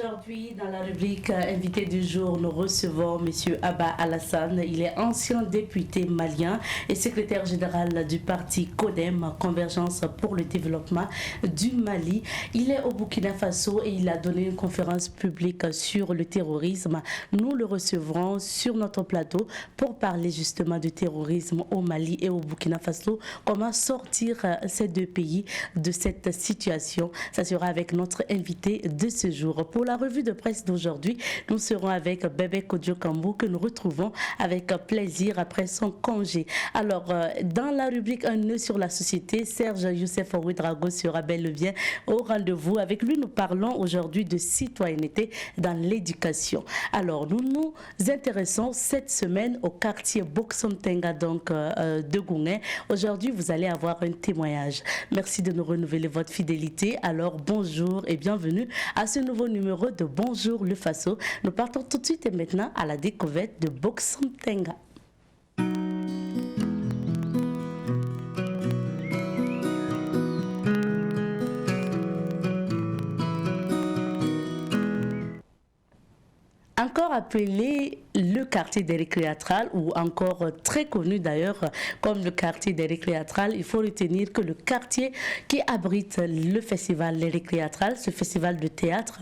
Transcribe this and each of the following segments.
Aujourd'hui, dans la rubrique invité du jour, nous recevons M. Abba Alassane. Il est ancien député malien et secrétaire général du parti CODEM, Convergence pour le développement du Mali. Il est au Burkina Faso et il a donné une conférence publique sur le terrorisme. Nous le recevrons sur notre plateau pour parler justement du terrorisme au Mali et au Burkina Faso. Comment sortir ces deux pays de cette situation? Ça sera avec notre invité de ce jour. Pour la revue de presse d'aujourd'hui, nous serons avec Bébé Kodjo Kambou que nous retrouvons avec plaisir après son congé. Alors, dans la rubrique Un nœud sur la société, Serge Youssef Ouedraogo sera bel et bien au rendez-vous. Avec lui, nous parlons aujourd'hui de citoyenneté dans l'éducation. Alors, nous nous intéressons cette semaine au quartier Boksomtenga, donc de Gouin. Aujourd'hui, vous allez avoir un témoignage. Merci de nous renouveler votre fidélité. Alors, bonjour et bienvenue à ce nouveau numéro de Bonjour le Faso. Nous partons tout de suite et maintenant à la découverte de Boksomtenga. Encore appelé le quartier des récréatrales, ou encore très connu d'ailleurs comme le quartier des récréatrales, il faut retenir que le quartier qui abrite le festival Les Récréatrales, ce festival de théâtre,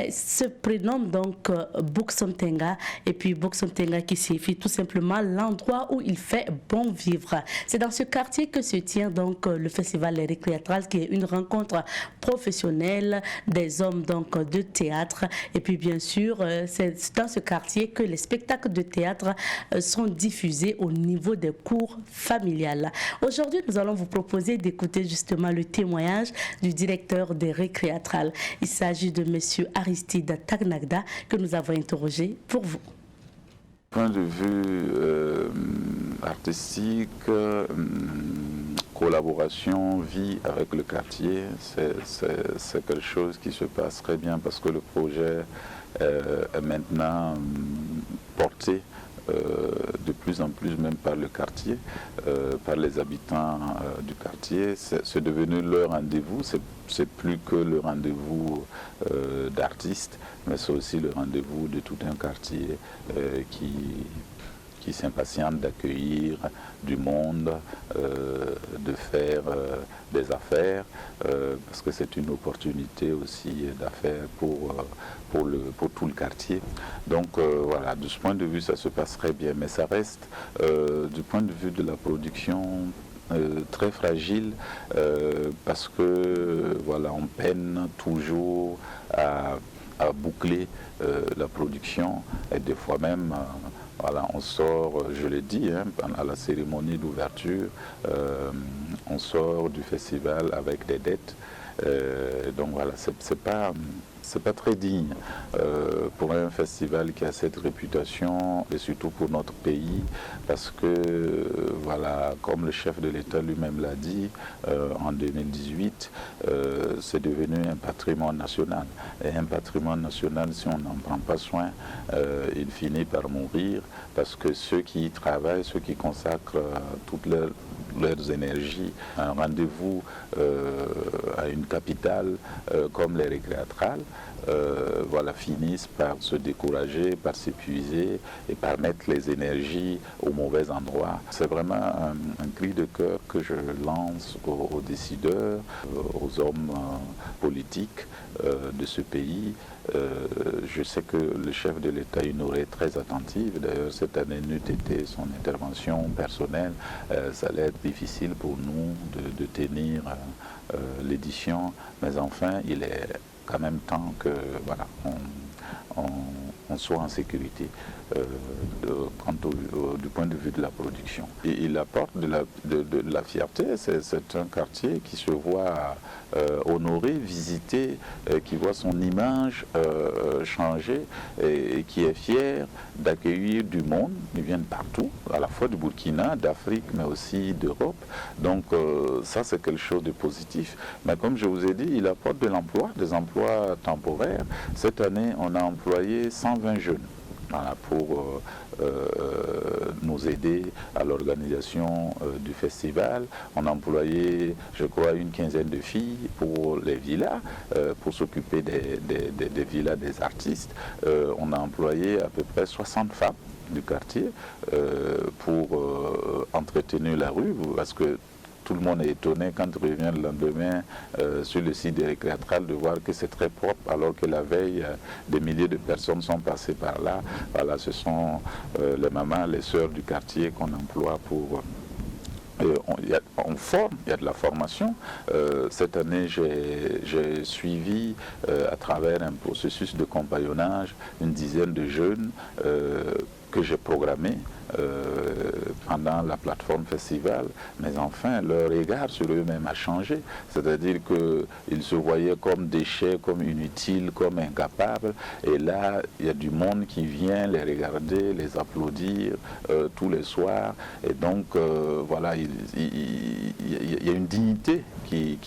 se prénomme donc Boksomtenga, et puis Boksomtenga qui signifie tout simplement l'endroit où il fait bon vivre. C'est dans ce quartier que se tient donc le festival Les Récréatrales, qui est une rencontre professionnelle des hommes donc de théâtre, et puis bien sûr c'est dans ce quartier que les spectacles de théâtre sont diffusés au niveau des cours familiales. Aujourd'hui, nous allons vous proposer d'écouter justement le témoignage du directeur des récréatrales. Il s'agit de M. Aristide Tagnagda que nous avons interrogé pour vous. Point de vue artistique, collaboration, vie avec le quartier, c'est quelque chose qui se passe très bien parce que le projet est maintenant porté de plus en plus même par le quartier, par les habitants du quartier. C'est devenu leur rendez-vous, c'est plus que le rendez-vous d'artistes, mais c'est aussi le rendez-vous de tout un quartier qui s'impatiente d'accueillir du monde, de faire des affaires, parce que c'est une opportunité aussi d'affaires pour tout le quartier. Donc voilà, de ce point de vue, ça se passe très bien, mais ça reste, du point de vue de la production, très fragile, parce que voilà, on peine toujours à boucler la production, et des fois même voilà, on sort, je l'ai dit, à la cérémonie d'ouverture, on sort du festival avec des dettes. Donc voilà, c'est pas très digne pour un festival qui a cette réputation, et surtout pour notre pays, parce que voilà, comme le chef de l'État lui-même l'a dit en 2018, c'est devenu un patrimoine national. Et un patrimoine national, si on n'en prend pas soin, il finit par mourir, parce que ceux qui y travaillent, ceux qui consacrent toutes leurs énergies à un rendez-vous à une capitale comme les récréatrales, voilà, finissent par se décourager, par s'épuiser et par mettre les énergies au mauvais endroit. C'est vraiment un cri de cœur que je lance aux décideurs, aux hommes politiques de ce pays. Je sais que le chef de l'État a une oreille très attentive. D'ailleurs, cette année n'eût été son intervention personnelle. Ça allait être difficile pour nous de tenir l'édition, mais enfin, il est quand même temps que voilà, on soit en sécurité du point de vue de la production. Et il apporte de la fierté. C'est un quartier qui se voit honoré, visité, qui voit son image changer et qui est fier d'accueillir du monde. Ils viennent partout, à la fois du Burkina, d'Afrique, mais aussi d'Europe. Donc ça, c'est quelque chose de positif. Mais comme je vous ai dit, il apporte de l'emploi, des emplois temporaires. Cette année, on a employé 120 jeunes. voilà, pour nous aider à l'organisation du festival. On a employé, je crois, une quinzaine de filles pour les villas, pour s'occuper des villas des artistes. On a employé à peu près 60 femmes du quartier pour entretenir la rue, parce que tout le monde est étonné quand il revient le lendemain sur le site des récréatrales de voir que c'est très propre, alors que la veille, des milliers de personnes sont passées par là. Voilà, ce sont les mamans, les sœurs du quartier qu'on emploie pour... on forme, il y a de la formation. Cette année, j'ai suivi à travers un processus de compagnonnage une dizaine de jeunes que j'ai programmés pendant la plateforme festival, mais enfin leur regard sur eux-mêmes a changé, c'est-à-dire qu'ils se voyaient comme déchets, comme inutiles, comme incapables, et là il y a du monde qui vient les regarder, les applaudir tous les soirs, et donc voilà, il y a une dignité qui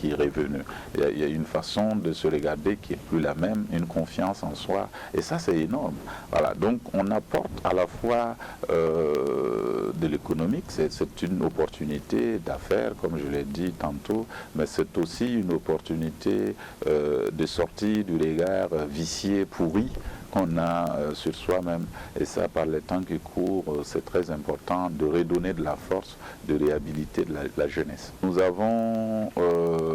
est revenue, il y a une façon de se regarder qui est plus la même, une confiance en soi, et ça c'est énorme. Voilà, donc on apporte à la fois de l'économique, c'est une opportunité d'affaires, comme je l'ai dit tantôt, mais c'est aussi une opportunité de sortir du regard vicié, pourri qu'on a sur soi-même. Et ça, par les temps qui courent, c'est très important de redonner de la force, de réhabiliter de la jeunesse. Nous avons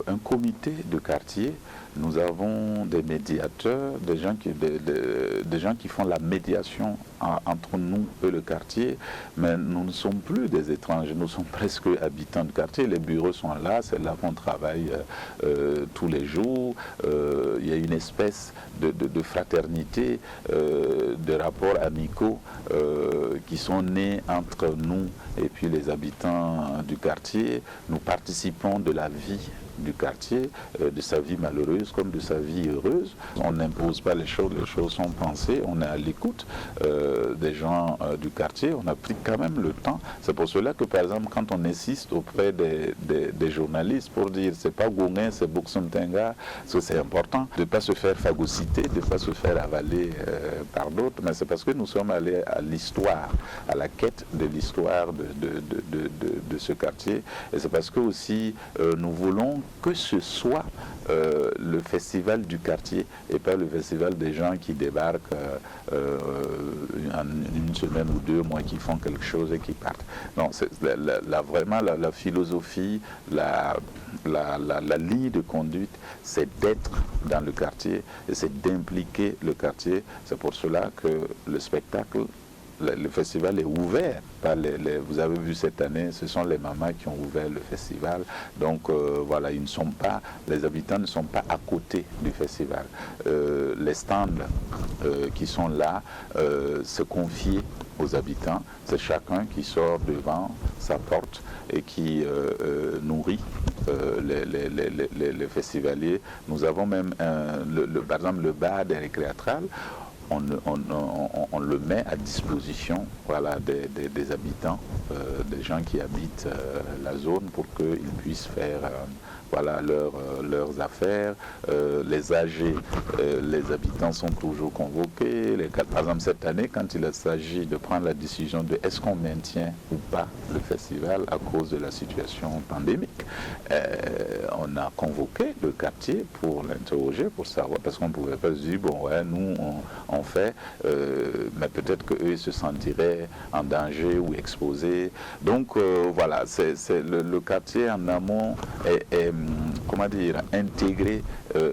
un comité de quartier, nous avons des médiateurs, des gens qui font la médiation entre nous et le quartier, mais nous ne sommes plus des étrangers, nous sommes presque habitants du quartier, les bureaux sont là, c'est là qu'on travaille tous les jours, il y a une espèce de fraternité, de rapports amicaux qui sont nés entre nous et puis les habitants du quartier. Nous participons de la vie du quartier, de sa vie malheureuse comme de sa vie heureuse. On n'impose pas les choses sont pensées, on est à l'écoute des gens du quartier, on a pris quand même le temps. C'est pour cela que par exemple quand on insiste auprès des journalistes pour dire c'est pas Gouin, c'est Buxuntenga, parce que c'est important de ne pas se faire phagocyter, de ne pas se faire avaler par d'autres, mais c'est parce que nous sommes allés à l'histoire, à la quête de l'histoire de ce quartier, et c'est parce que aussi nous voulons que ce soit le festival du quartier et pas le festival des gens qui débarquent en une semaine ou 2 mois, qui font quelque chose et qui partent. Non, c'est vraiment la philosophie, la ligne de conduite, c'est d'être dans le quartier et c'est d'impliquer le quartier. C'est pour cela que le spectacle, le festival est ouvert par vous avez vu cette année, ce sont les mamans qui ont ouvert le festival. Donc voilà, les habitants ne sont pas à côté du festival. Les stands qui sont là, se confier aux habitants, c'est chacun qui sort devant sa porte et qui nourrit les festivaliers. Nous avons même par exemple le bar des récréatrales. On le met à disposition, voilà, des habitants, des gens qui habitent la zone pour qu'ils puissent faire voilà, leurs affaires. Les âgés, les habitants sont toujours convoqués. Par exemple, cette année, quand il s'agit de prendre la décision de est-ce qu'on maintient ou pas le festival à cause de la situation pandémique, on a convoqué le quartier pour l'interroger, pour savoir, parce qu'on ne pouvait pas se dire, bon, ouais, nous, on fait, mais peut-être qu'eux se sentiraient en danger ou exposés. Donc, voilà, le quartier en amont est comment dire, intégré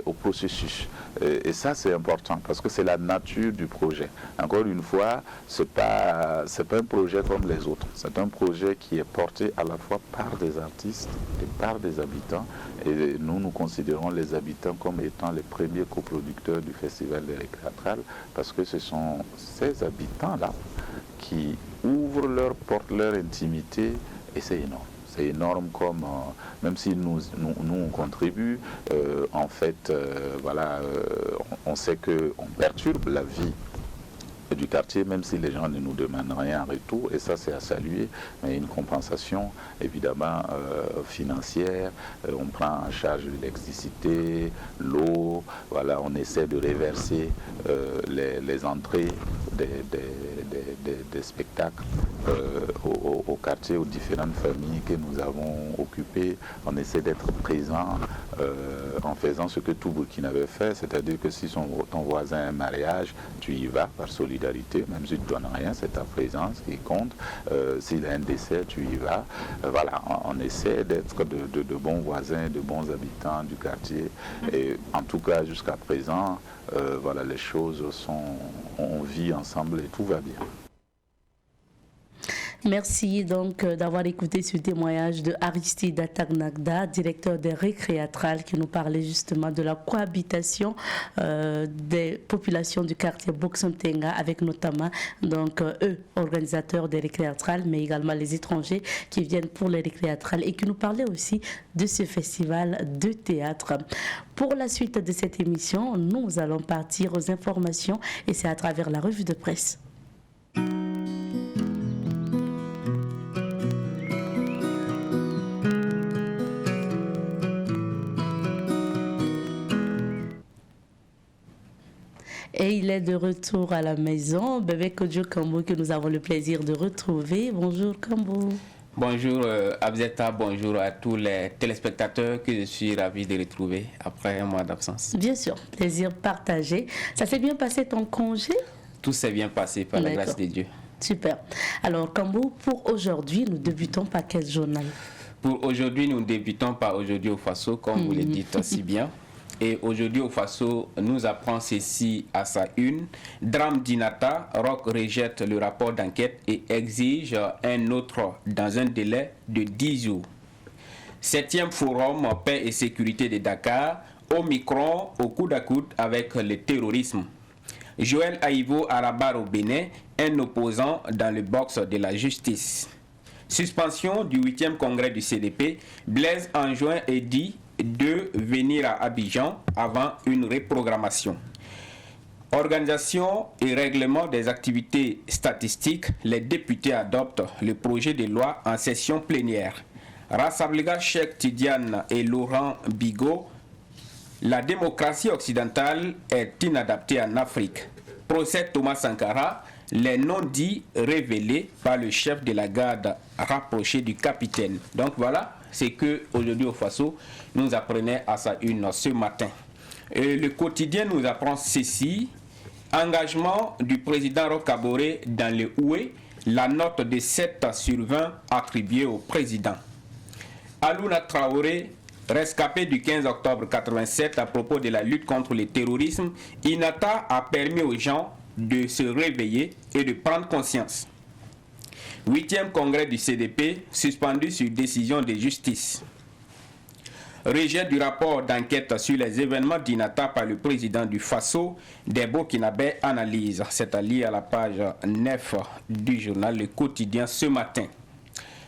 au processus. Et ça, c'est important parce que c'est la nature du projet. Encore une fois, c'est pas un projet comme les autres. C'est un projet qui est porté à la fois par des artistes et par des habitants. Et nous considérons les habitants comme étant les premiers coproducteurs du Festival des Récréatrales parce que ce sont ces habitants-là qui ouvrent leurs portes, leur intimité, et c'est énorme. C'est énorme comme, même si nous on contribue, en fait, voilà, on sait qu'on perturbe la vie du quartier, même si les gens ne nous demandent rien en retour, et ça c'est à saluer, mais une compensation évidemment financière, on prend en charge l'électricité, l'eau, voilà, on essaie de reverser les entrées des spectacles au quartier, aux différentes familles que nous avons occupées. On essaie d'être présent en faisant ce que tout Burkinabé fait, c'est-à-dire que si ton voisin a un mariage, tu y vas par solidarité, même si tu ne donnes rien, c'est ta présence qui compte. S'il a un décès, tu y vas. Voilà, on essaie d'être de bons voisins, de bons habitants du quartier. Et en tout cas, jusqu'à présent, voilà, les choses on vit ensemble et tout va bien. Merci donc d'avoir écouté ce témoignage de Aristide Atagnagda, directeur des récréatrales, qui nous parlait justement de la cohabitation des populations du quartier Boxontenga avec notamment donc eux, organisateurs des récréatrales, mais également les étrangers qui viennent pour les récréatrales et qui nous parlaient aussi de ce festival de théâtre. Pour la suite de cette émission, nous allons partir aux informations et c'est à travers la revue de presse. Et il est de retour à la maison, bébé Kodjo Kambo, que nous avons le plaisir de retrouver. Bonjour Kambo. Bonjour Abzeta, bonjour à tous les téléspectateurs que je suis ravi de retrouver après un mois d'absence. Bien sûr, plaisir partagé. Ça s'est bien passé ton congé? Tout s'est bien passé par la grâce de Dieu. Super. Alors Kambo, pour aujourd'hui, nous débutons par quel journal? Pour aujourd'hui, nous débutons par Aujourd'hui au Faso, comme vous le dites si bien. Et aujourd'hui au Faso nous apprend ceci à sa une. Drame d'Inata, Roch rejette le rapport d'enquête et exige un autre dans un délai de 10 jours. 7e forum paix et sécurité de Dakar, Omicron au coude à coude avec le terrorisme. Joël Aïvo à Rabat au Bénin, un opposant dans le box de la justice. Suspension du 8e congrès du CDP, Blaise enjoint et dit de venir à Abidjan avant une reprogrammation. Organisation et règlement des activités statistiques, les députés adoptent le projet de loi en session plénière. Rassabliga Cheikh Tidiane et Laurent Bigot, la démocratie occidentale est inadaptée en Afrique. Procès Thomas Sankara, les non-dits révélés par le chef de la garde rapproché du capitaine. Donc voilà, c'est que aujourd'hui au Faso nous apprenait à sa une ce matin. Et le quotidien nous apprend ceci: engagement du président Roch Kaboré dans le Oué, la note de 7 sur 20 attribuée au président. Alouna Traoré, rescapé du 15 octobre 87 à propos de la lutte contre le terrorisme, Inata a permis aux gens de se réveiller et de prendre conscience. 8e congrès du CDP, suspendu sur décision de justice. Rejet du rapport d'enquête sur les événements d'Inata par le président du Faso, des Burkinabé analyse. C'est à lire à la page 9 du journal Le Quotidien ce matin.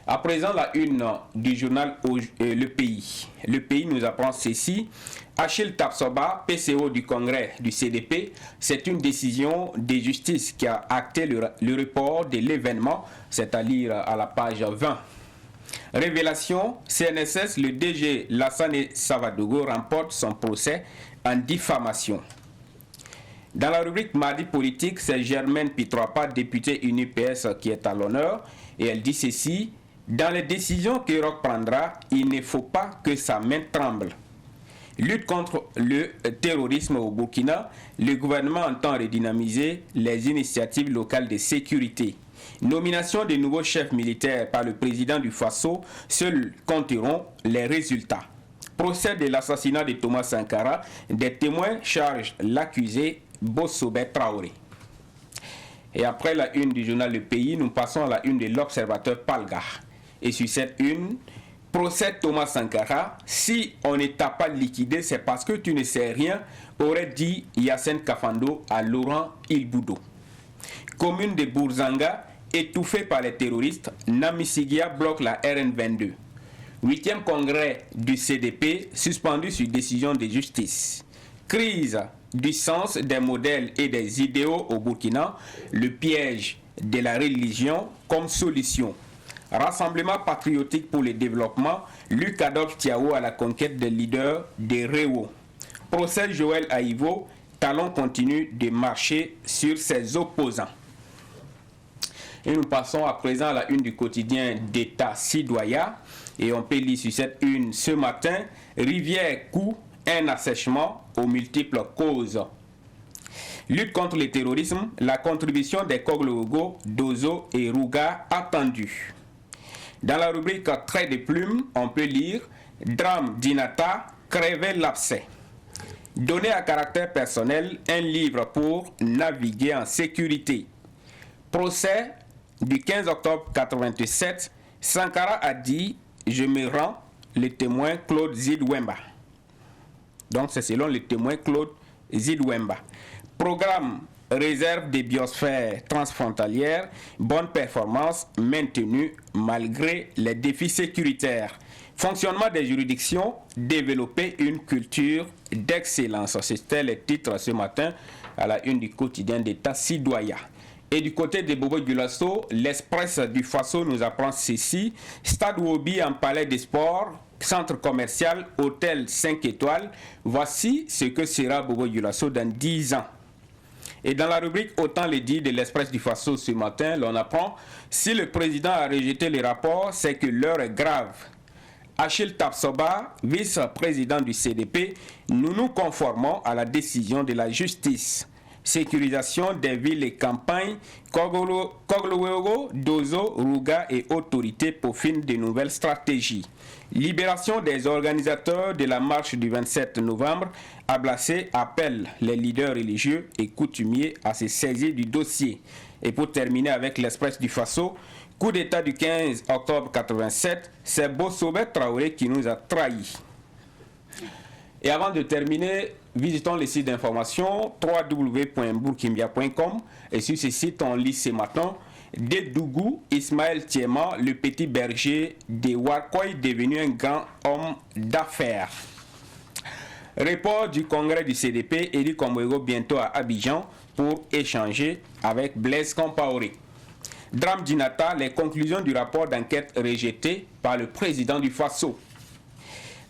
À présent, la une du journal Le Pays. Le Pays nous apprend ceci. Achille Tapsoba, PCO du congrès du CDP, c'est une décision de justice qui a acté le report de l'événement, c'est à lire à la page 20. Révélation, CNSS, le DG Lassane Savadogo remporte son procès en diffamation. Dans la rubrique Mardi politique, c'est Germaine Pitroapa, députée UNIPS, qui est à l'honneur, et elle dit ceci: dans les décisions que Roch prendra, il ne faut pas que sa main tremble. Lutte contre le terrorisme au Burkina, le gouvernement entend redynamiser les initiatives locales de sécurité. Nomination de nouveaux chefs militaires par le président du Faso, seuls compteront les résultats. Procès de l'assassinat de Thomas Sankara, des témoins chargent l'accusé Bossobé Traoré. Et après la une du journal Le Pays, nous passons à la une de l'Observateur Palga. Et sur cette une, procès Thomas Sankara, si on ne t'a pas liquidé, c'est parce que tu ne sais rien, aurait dit Yassine Kafando à Laurent Ilboudo. Commune de Bourzanga, étouffée par les terroristes, Namisigia bloque la RN22. 8e congrès du CDP, suspendu sur décision de justice. Crise du sens des modèles et des idéaux au Burkina, le piège de la religion comme solution. Rassemblement patriotique pour le développement, Luc Adolphe Tiao à la conquête des leaders des Réo. Procès Joël Aïvo, Talon continue de marcher sur ses opposants. Et nous passons à présent à la une du quotidien d'État Sidoya. Et on peut lire sur cette une ce matin, rivière coût, un assèchement aux multiples causes. Lutte contre le terrorisme, la contribution des Koglogo, Dozo et Rouga attendue. Dans la rubrique Trait de plume, on peut lire Drame d'Inata, crève l'abcès. Donner à caractère personnel, un livre pour naviguer en sécurité. Procès du 15 octobre 1987, Sankara a dit « Je me rends », le témoin Claude Zidwemba. Donc c'est selon le témoin Claude Zidwemba. Programme réserve des biosphères transfrontalières, bonne performance maintenue malgré les défis sécuritaires. Fonctionnement des juridictions, développer une culture d'excellence. C'était le titre ce matin à la une du quotidien d'État Sidoya. Et du côté de Bobo Dioulasso, l'Express du Faso nous apprend ceci. Stade Wobi en palais des sports, centre commercial, hôtel 5 étoiles. Voici ce que sera Bobo Dioulasso dans 10 ans. Et dans la rubrique Autant les dit de l'Express du Faso ce matin, l'on apprend si le président a rejeté les rapports, c'est que l'heure est grave. Achille Tapsoba, vice-président du CDP, nous nous conformons à la décision de la justice. Sécurisation des villes et campagnes, Kogloweogo, Dozo, Rouga et autorités peaufinent de nouvelles stratégies. Libération des organisateurs de la marche du 27 novembre, Ablacé appelle les leaders religieux et coutumiers à se saisir du dossier. Et pour terminer avec l'Express du Faso, coup d'État du 15 octobre 1987, c'est Bossobet Traoré qui nous a trahis. Et avant de terminer, visitons le site d'information www.burkimbia.com et sur ce site on lit ce matin Dédougou Ismaël Thiema, le petit berger de Warkoy devenu un grand homme d'affaires. Report du congrès du CDP, Eli Komwego bientôt à Abidjan pour échanger avec Blaise Compaoré. Drame d'Inata, les conclusions du rapport d'enquête rejetées par le président du Faso.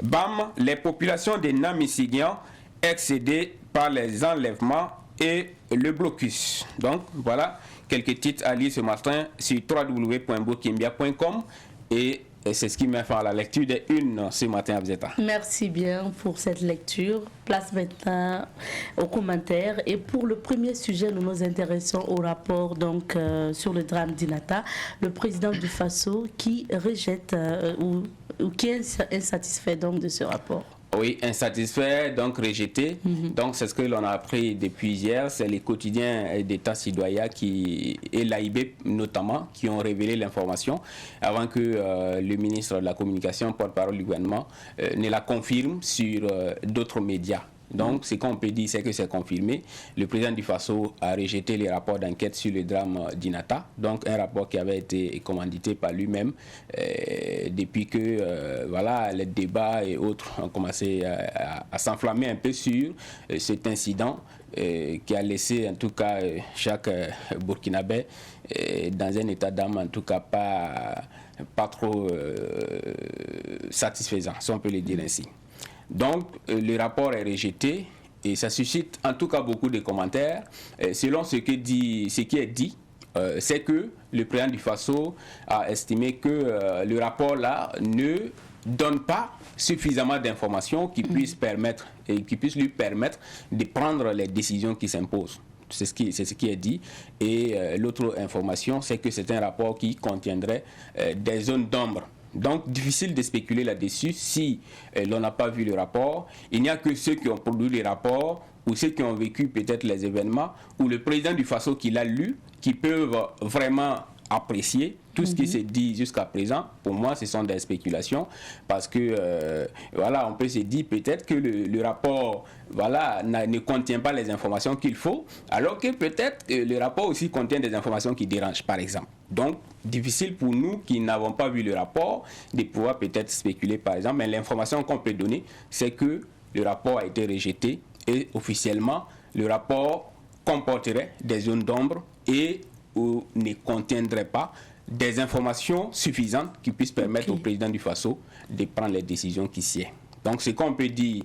BAM, les populations des Namissigians excédées par les enlèvements et le blocus. Donc voilà quelques titres à lire ce matin sur www.burkimbia.com et c'est ce qui m'a fait à la lecture des unes ce matin à Bzeta. Merci bien pour cette lecture. Place maintenant aux commentaires. Et pour le premier sujet, nous nous intéressons au rapport donc, sur le drame d'Inata. Le président du Faso qui rejette ou qui est insatisfait donc, de ce rapport. Oui, insatisfait, donc rejeté. Donc c'est ce que l'on a appris depuis hier. C'est les quotidiens d'État Sidoya et l'AIB notamment qui ont révélé l'information avant que le ministre de la Communication, porte-parole du gouvernement, ne la confirme sur d'autres médias. Donc, ce qu'on peut dire, c'est que c'est confirmé. Le président du Faso a rejeté les rapports d'enquête sur le drame d'Inata. Donc, un rapport qui avait été commandité par lui-même depuis que voilà, les débats et autres ont commencé à s'enflammer un peu sur cet incident qui a laissé, en tout cas, chaque Burkinabé dans un état d'âme, en tout cas, pas trop satisfaisant, si on peut le dire ainsi. Donc, le rapport est rejeté et ça suscite en tout cas beaucoup de commentaires. Selon ce qui est dit, c'est que le président du Faso a estimé que le rapport-là ne donne pas suffisamment d'informations qui puissent lui permettre de prendre les décisions qui s'imposent. C'est ce qui est dit. Et l'autre information, c'est que c'est un rapport qui contiendrait des zones d'ombre. Donc, difficile de spéculer là-dessus si l'on n'a pas vu le rapport. Il n'y a que ceux qui ont produit les rapports ou ceux qui ont vécu peut-être les événements ou le président du Faso qui l'a lu, qui peuvent vraiment apprécier tout ce qui s'est dit jusqu'à présent. Pour moi, ce sont des spéculations parce que, voilà, on peut se dire peut-être que le rapport, voilà, ne contient pas les informations qu'il faut, alors que peut-être le rapport aussi contient des informations qui dérangent, par exemple. Donc, difficile pour nous qui n'avons pas vu le rapport de pouvoir peut-être spéculer, par exemple, mais l'information qu'on peut donner, c'est que le rapport a été rejeté Et officiellement, le rapport comporterait des zones d'ombre et ou ne contiendrait pas des informations suffisantes qui puissent permettre au président du Faso de prendre les décisions qui sied. Donc, ce qu'on peut dire,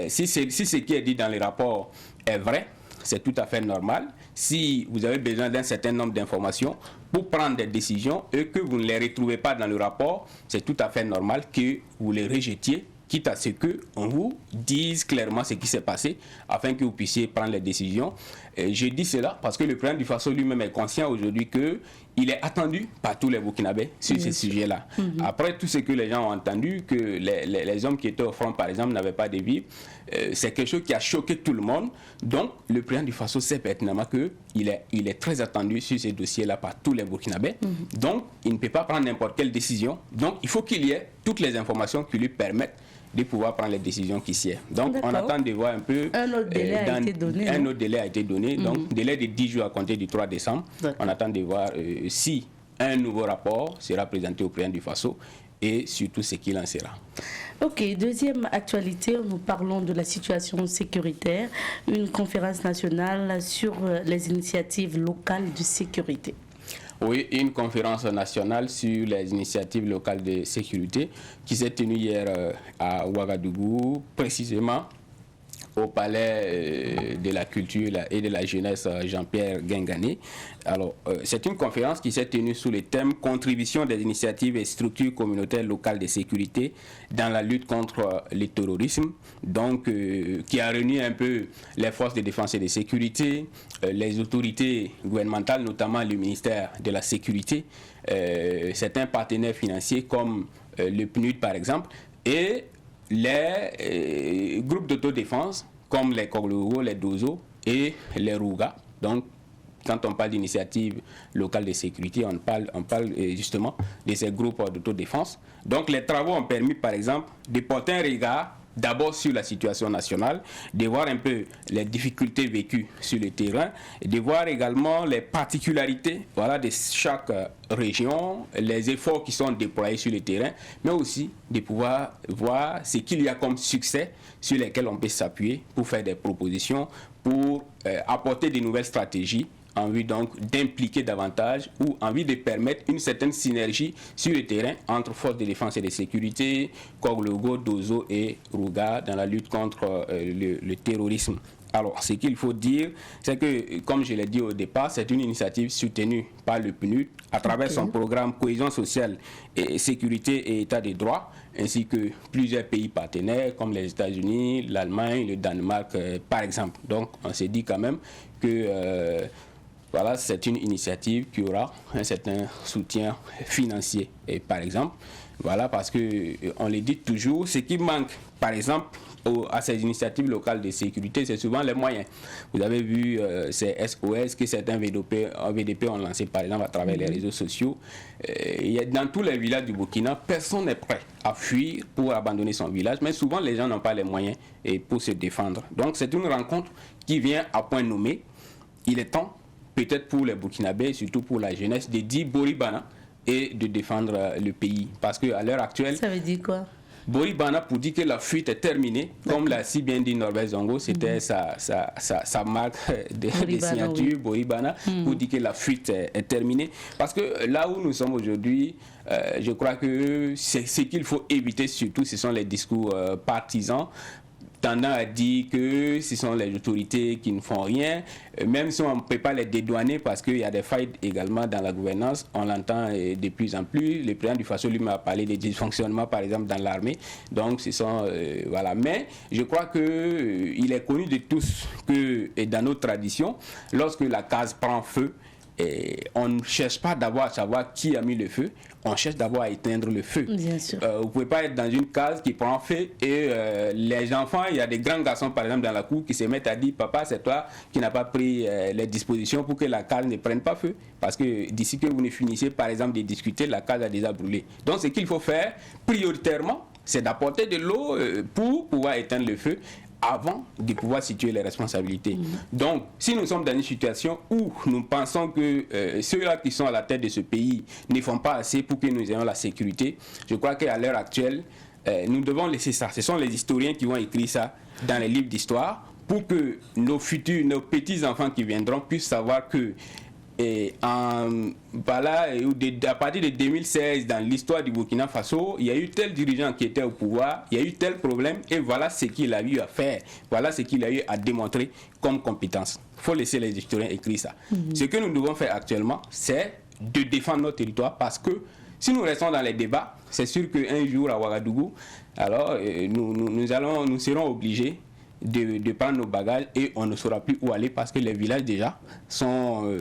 si ce qui est dit dans les rapports est vrai, c'est tout à fait normal. Si vous avez besoin d'un certain nombre d'informations pour prendre des décisions et que vous ne les retrouvez pas dans le rapport, c'est tout à fait normal que vous les rejetiez, quitte à ce qu'on vous dise clairement ce qui s'est passé afin que vous puissiez prendre les décisions. Et je dis cela parce que le président du Faso lui-même est conscient aujourd'hui qu'il est attendu par tous les Burkinabés sur ces sujets-là. Après tout ce que les gens ont entendu, que les hommes qui étaient au front, par exemple, n'avaient pas de vivres, c'est quelque chose qui a choqué tout le monde. Donc, le président du Faso sait pertinemment qu'il est très attendu sur ces dossiers-là par tous les Burkinabés. Donc, il ne peut pas prendre n'importe quelle décision. Donc, il faut qu'il y ait toutes les informations qui lui permettent de pouvoir prendre les décisions qui sied. Donc, on attend de voir un peu... Un autre délai a été donné. Un autre délai a été donné, donc délai de 10 jours à compter du 3 décembre. On attend de voir si un nouveau rapport sera présenté au président du Faso et surtout ce qu'il en sera. Ok, deuxième actualité, nous parlons de la situation sécuritaire. Une conférence nationale sur les initiatives locales de sécurité. Oui, une conférence nationale sur les initiatives locales de sécurité qui s'est tenue hier à Ouagadougou, précisément au palais de la culture et de la jeunesse Jean-Pierre Guingané. Alors, c'est une conférence qui s'est tenue sous le thème « Contribution des initiatives et structures communautaires locales de sécurité dans la lutte contre le terrorisme », donc qui a réuni un peu les forces de défense et de sécurité, les autorités gouvernementales, notamment le ministère de la Sécurité, certains partenaires financiers comme le PNUD par exemple, et les groupes d'autodéfense comme les Koglogo, les Dozo et les Rouga. Donc, quand on parle d'initiatives locales de sécurité, on parle justement de ces groupes d'autodéfense. Donc, les travaux ont permis, par exemple, de porter un regard d'abord sur la situation nationale, de voir un peu les difficultés vécues sur le terrain, et de voir également les particularités de chaque région, les efforts qui sont déployés sur le terrain, mais aussi de pouvoir voir ce qu'il y a comme succès sur lesquels on peut s'appuyer pour faire des propositions, pour apporter de nouvelles stratégies en vue donc d'impliquer davantage ou en vue de permettre une certaine synergie sur le terrain entre forces de défense et de sécurité, Koglogo, Dozo et Rouga dans la lutte contre le terrorisme. Alors, ce qu'il faut dire, c'est que, comme je l'ai dit au départ, c'est une initiative soutenue par le PNUD à travers son programme Cohésion sociale et sécurité et état de droit, ainsi que plusieurs pays partenaires comme les États-Unis, l'Allemagne, le Danemark, par exemple. Donc, on s'est dit quand même que c'est une initiative qui aura un certain soutien financier. Et par exemple, parce qu'on le dit toujours, ce qui manque, par exemple, à ces initiatives locales de sécurité, c'est souvent les moyens. Vous avez vu ces SOS que certains VDP ont lancé, par exemple, à travers les réseaux sociaux. Dans tous les villages du Burkina, personne n'est prêt à fuir pour abandonner son village, mais souvent les gens n'ont pas les moyens pour se défendre. Donc c'est une rencontre qui vient à point nommé. Il est temps, peut-être pour les Burkinabés, surtout pour la jeunesse, de dire Boribana et de défendre le pays. Parce qu'à l'heure actuelle... Ça veut dire quoi? Boribana pour dire que la fuite est terminée, comme l'a si bien dit Norbert Zongo, c'était sa marque de signature, Boribana, pour dire que la fuite est terminée. Parce que là où nous sommes aujourd'hui, je crois que ce qu'il faut éviter surtout, ce sont les discours partisans, tendant à dire que ce sont les autorités qui ne font rien, même si on ne peut pas les dédouaner parce qu'il y a des failles également dans la gouvernance, on l'entend de plus en plus. Le président du Faso lui m'a parlé des dysfonctionnements par exemple dans l'armée, donc ce sont mais je crois que il est connu de tous que dans nos traditions, lorsque la case prend feu, et on ne cherche pas d'abord à savoir qui a mis le feu, on cherche d'abord à éteindre le feu. Bien sûr. Vous ne pouvez pas être dans une case qui prend feu et les enfants, il y a des grands garçons par exemple dans la cour qui se mettent à dire « Papa, c'est toi qui n'as pas pris les dispositions pour que la case ne prenne pas feu. » Parce que d'ici que vous ne finissez par exemple de discuter, la case a déjà brûlé. Donc ce qu'il faut faire prioritairement, c'est d'apporter de l'eau pour pouvoir éteindre le feu avant de pouvoir situer les responsabilités. Donc, si nous sommes dans une situation où nous pensons que ceux-là qui sont à la tête de ce pays ne font pas assez pour que nous ayons la sécurité, je crois qu'à l'heure actuelle, nous devons laisser ça. Ce sont les historiens qui vont écrire ça dans les livres d'histoire pour que nos petits-enfants qui viendront puissent savoir que à partir de 2016, dans l'histoire du Burkina Faso, il y a eu tel dirigeant qui était au pouvoir, il y a eu tel problème, et voilà ce qu'il a eu à faire, voilà ce qu'il a eu à démontrer comme compétence. Il faut laisser les historiens écrire ça. Ce que nous devons faire actuellement, c'est de défendre notre territoire, parce que si nous restons dans les débats, c'est sûr qu'un jour à Ouagadougou, alors nous serons obligés de prendre nos bagages et on ne saura plus où aller parce que les villages déjà sont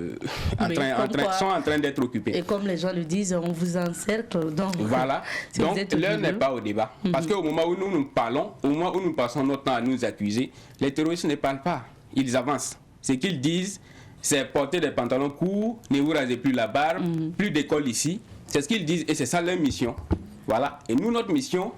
en train d'être occupés. Et comme les gens le disent, on vous encercle. Donc, voilà. si donc l'heure n'est pas au débat. Parce qu'au moment où nous parlons, au moment où nous passons notre temps à nous accuser, les terroristes ne parlent pas. Ils avancent. Ce qu'ils disent, c'est porter des pantalons courts, ne vous rasez plus la barbe, plus d'école ici. C'est ce qu'ils disent et c'est ça leur mission. Voilà. Et nous, notre mission,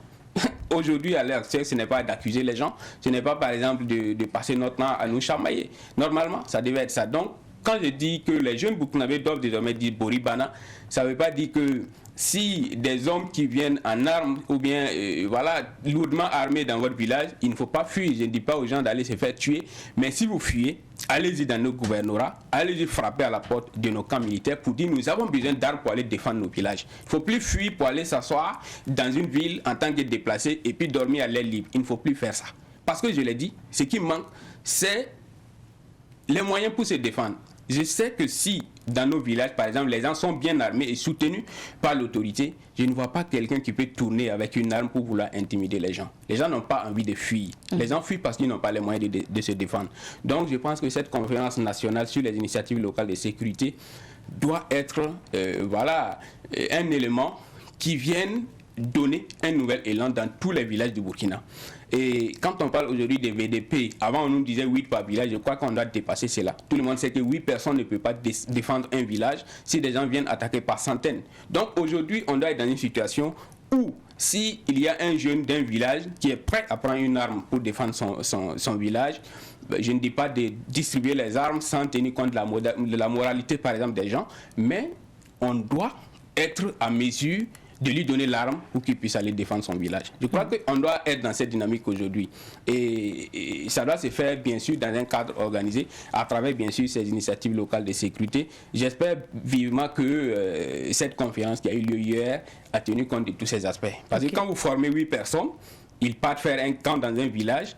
aujourd'hui, à l'heure actuelle, ce n'est pas d'accuser les gens, ce n'est pas par exemple de passer notre temps à nous chamailler. Normalement, ça devait être ça. Donc, quand je dis que les jeunes Burkinabés doivent désormais dire Boribana, ça ne veut pas dire que si des hommes qui viennent en armes ou bien lourdement armés dans votre village, il ne faut pas fuir. Je ne dis pas aux gens d'aller se faire tuer, mais si vous fuyez, allez-y dans nos gouvernorats, allez-y frapper à la porte de nos camps militaires pour dire nous avons besoin d'armes pour aller défendre nos villages. Il ne faut plus fuir pour aller s'asseoir dans une ville en tant que déplacé et puis dormir à l'air libre. Il ne faut plus faire ça. Parce que je l'ai dit, ce qui manque, c'est les moyens pour se défendre. Je sais que si dans nos villages, par exemple, les gens sont bien armés et soutenus par l'autorité, je ne vois pas quelqu'un qui peut tourner avec une arme pour vouloir intimider les gens. Les gens n'ont pas envie de fuir. Les gens fuient parce qu'ils n'ont pas les moyens de se défendre. Donc je pense que cette conférence nationale sur les initiatives locales de sécurité doit être un élément qui vienne donner un nouvel élan dans tous les villages du Burkina. Et quand on parle aujourd'hui des VDP, avant on nous disait 8 par village, je crois qu'on doit dépasser cela. Tout le monde sait que 8 personnes ne peuvent pas défendre un village si des gens viennent attaquer par centaines. Donc aujourd'hui, on doit être dans une situation où s'il y a un jeune d'un village qui est prêt à prendre une arme pour défendre son village, je ne dis pas de distribuer les armes sans tenir compte de la moralité par exemple des gens, mais on doit être à mesure de lui donner l'arme pour qu'il puisse aller défendre son village. Je crois qu'on doit être dans cette dynamique aujourd'hui. Et ça doit se faire, bien sûr, dans un cadre organisé, à travers, bien sûr, ces initiatives locales de sécurité. J'espère vivement que cette conférence qui a eu lieu hier a tenu compte de tous ces aspects. Parce que quand vous formez 8 personnes, ils partent faire un camp dans un village,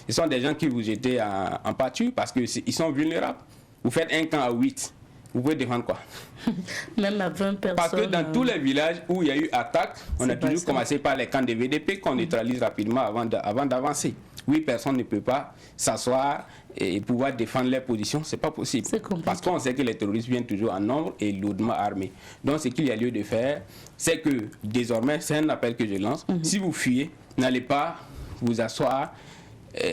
ce sont des gens qui vous jettent en pâture parce qu'ils sont vulnérables. Vous faites un camp à 8. Vous pouvez défendre quoi? Même à 20 personnes. Parce que dans tous les villages où il y a eu attaque, on a toujours commencé par les camps de VDP qu'on neutralise rapidement avant d'avancer. 8 personnes ne peuvent pas s'asseoir et pouvoir défendre leur position, c'est pas possible. Parce qu'on sait que les terroristes viennent toujours en nombre et lourdement armés. Donc ce qu'il y a lieu de faire, c'est que désormais, c'est un appel que je lance. Si vous fuyez, n'allez pas vous asseoir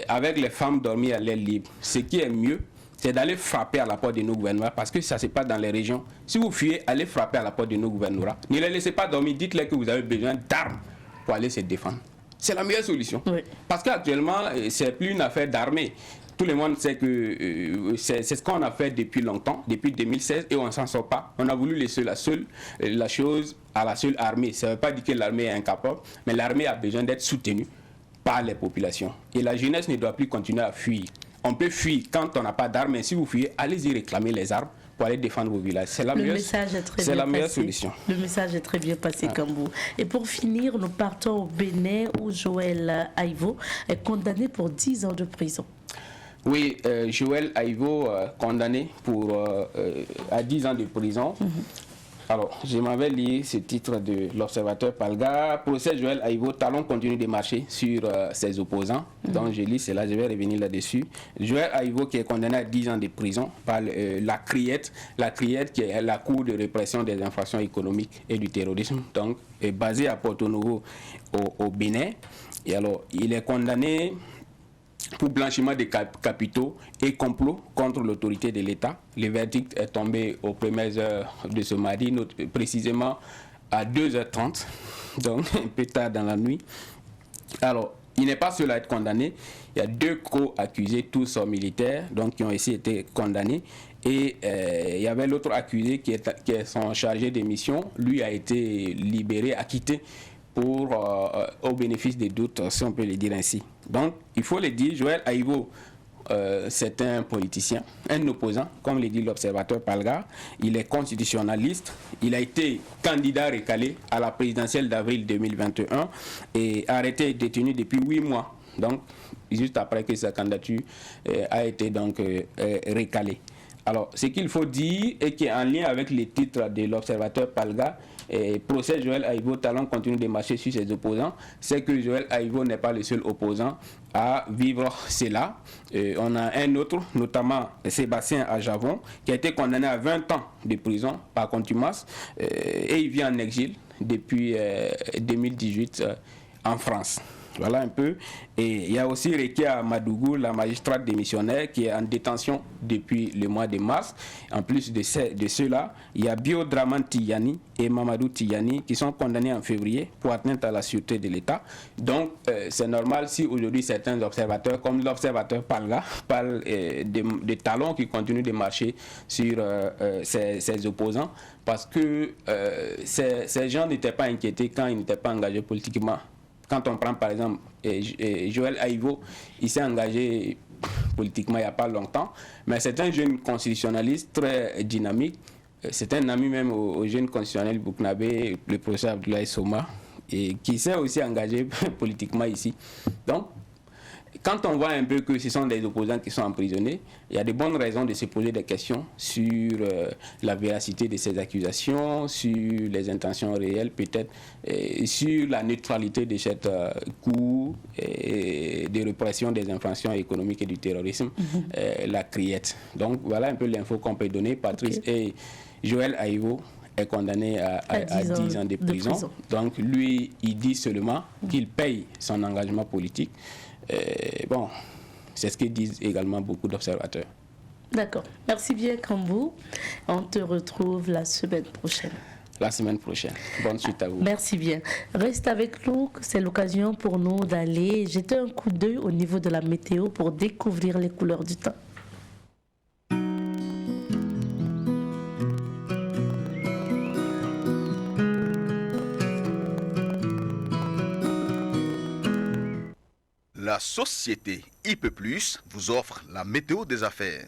avec les femmes dormir à l'air libre. Ce qui est mieux, c'est d'aller frapper à la porte de nos gouvernements, parce que ça se passe dans les régions. Si vous fuyez, allez frapper à la porte de nos gouvernements. Ne les laissez pas dormir, dites-leur que vous avez besoin d'armes pour aller se défendre. C'est la meilleure solution. Oui. Parce qu'actuellement, c'est plus une affaire d'armée. Tout le monde sait que c'est ce qu'on a fait depuis longtemps, depuis 2016, et on ne s'en sort pas. On a voulu laisser la chose à la seule armée. Ça ne veut pas dire que l'armée est incapable, mais l'armée a besoin d'être soutenue par les populations. Et la jeunesse ne doit plus continuer à fuir. On peut fuir quand on n'a pas d'armes, mais si vous fuyez, allez-y réclamer les armes pour aller défendre vos villages. C'est la meilleure solution. Le message est très bien passé, Kambou. Et pour finir, nous partons au Bénin où Joël Aivo est condamné pour 10 ans de prison. Oui, Joël Aivo, condamné à 10 ans de prison. Alors, je m'avais lié ce titre de l'Observateur Palga. Procès Joël Aivo, Talon continue de marcher sur ses opposants. Donc, je lis cela, je vais revenir là-dessus. Joël Aivo qui est condamné à 10 ans de prison par la CRIET. La CRIET qui est la Cour de répression des infractions économiques et du terrorisme. Donc, est basée à Porto Novo au Bénin. Et alors, il est condamné pour blanchiment de capitaux et complot contre l'autorité de l'État. Le verdict est tombé aux premières heures de ce mardi, précisément à 2h30, donc un peu tard dans la nuit. Alors, il n'est pas seul à être condamné. Il y a 2 co-accusés, tous militaires, donc qui ont aussi été condamnés. Et il y avait l'autre accusé qui est son chargé de mission. Lui a été libéré, acquitté au bénéfice des doutes, si on peut le dire ainsi. Donc, il faut le dire, Joël Aïvo, c'est un politicien, un opposant, comme le dit l'observateur Palgar. Il est constitutionnaliste. Il a été candidat recalé à la présidentielle d'avril 2021 et arrêté et détenu depuis 8 mois. Donc, juste après que sa candidature a été donc recalée. Alors, ce qu'il faut dire et qui est en lien avec les titres de l'observateur Palga, procès Joël Aïvo, Talon continue de marcher sur ses opposants, c'est que Joël Aïvo n'est pas le seul opposant à vivre cela. On a un autre, notamment Sébastien Ajavon, qui a été condamné à 20 ans de prison par contumace et il vit en exil depuis 2018 en France. Voilà un peu. Et il y a aussi Rekia Madougou, la magistrate démissionnaire, qui est en détention depuis le mois de mars. En plus de ceux-là, il y a Biodraman Tiyani et Mamadou Tiyani qui sont condamnés en février pour atteinte à la sûreté de l'État. Donc, c'est normal si aujourd'hui certains observateurs, comme l'observateur Palga, parlent des talons qui continuent de marcher sur ses opposants, parce que ces gens n'étaient pas inquiétés quand ils n'étaient pas engagés politiquement. Quand on prend par exemple Joël Aïvo, il s'est engagé politiquement il n'y a pas longtemps, mais c'est un jeune constitutionnaliste très dynamique. C'est un ami même au jeune constitutionnel burkinabé, le professeur Abdoulaye Soma, et qui s'est aussi engagé politiquement ici. Donc, quand on voit un peu que ce sont des opposants qui sont emprisonnés, il y a de bonnes raisons de se poser des questions sur la véracité de ces accusations, sur les intentions réelles peut-être, sur la neutralité de cette cour de répression des infractions économiques et du terrorisme, la CRIET. Donc voilà un peu l'info qu'on peut donner. Patrice et Joël Aïvo est condamné à 10 ans de prison. Donc lui, il dit seulement qu'il paye son engagement politique. Bon, c'est ce que disent également beaucoup d'observateurs. D'accord. Merci bien, Kambou. On te retrouve la semaine prochaine. La semaine prochaine. Bonne suite à vous. Merci bien. Reste avec nous. C'est l'occasion pour nous d'aller jeter un coup d'œil au niveau de la météo pour découvrir les couleurs du temps. La société IP+ vous offre la météo des affaires.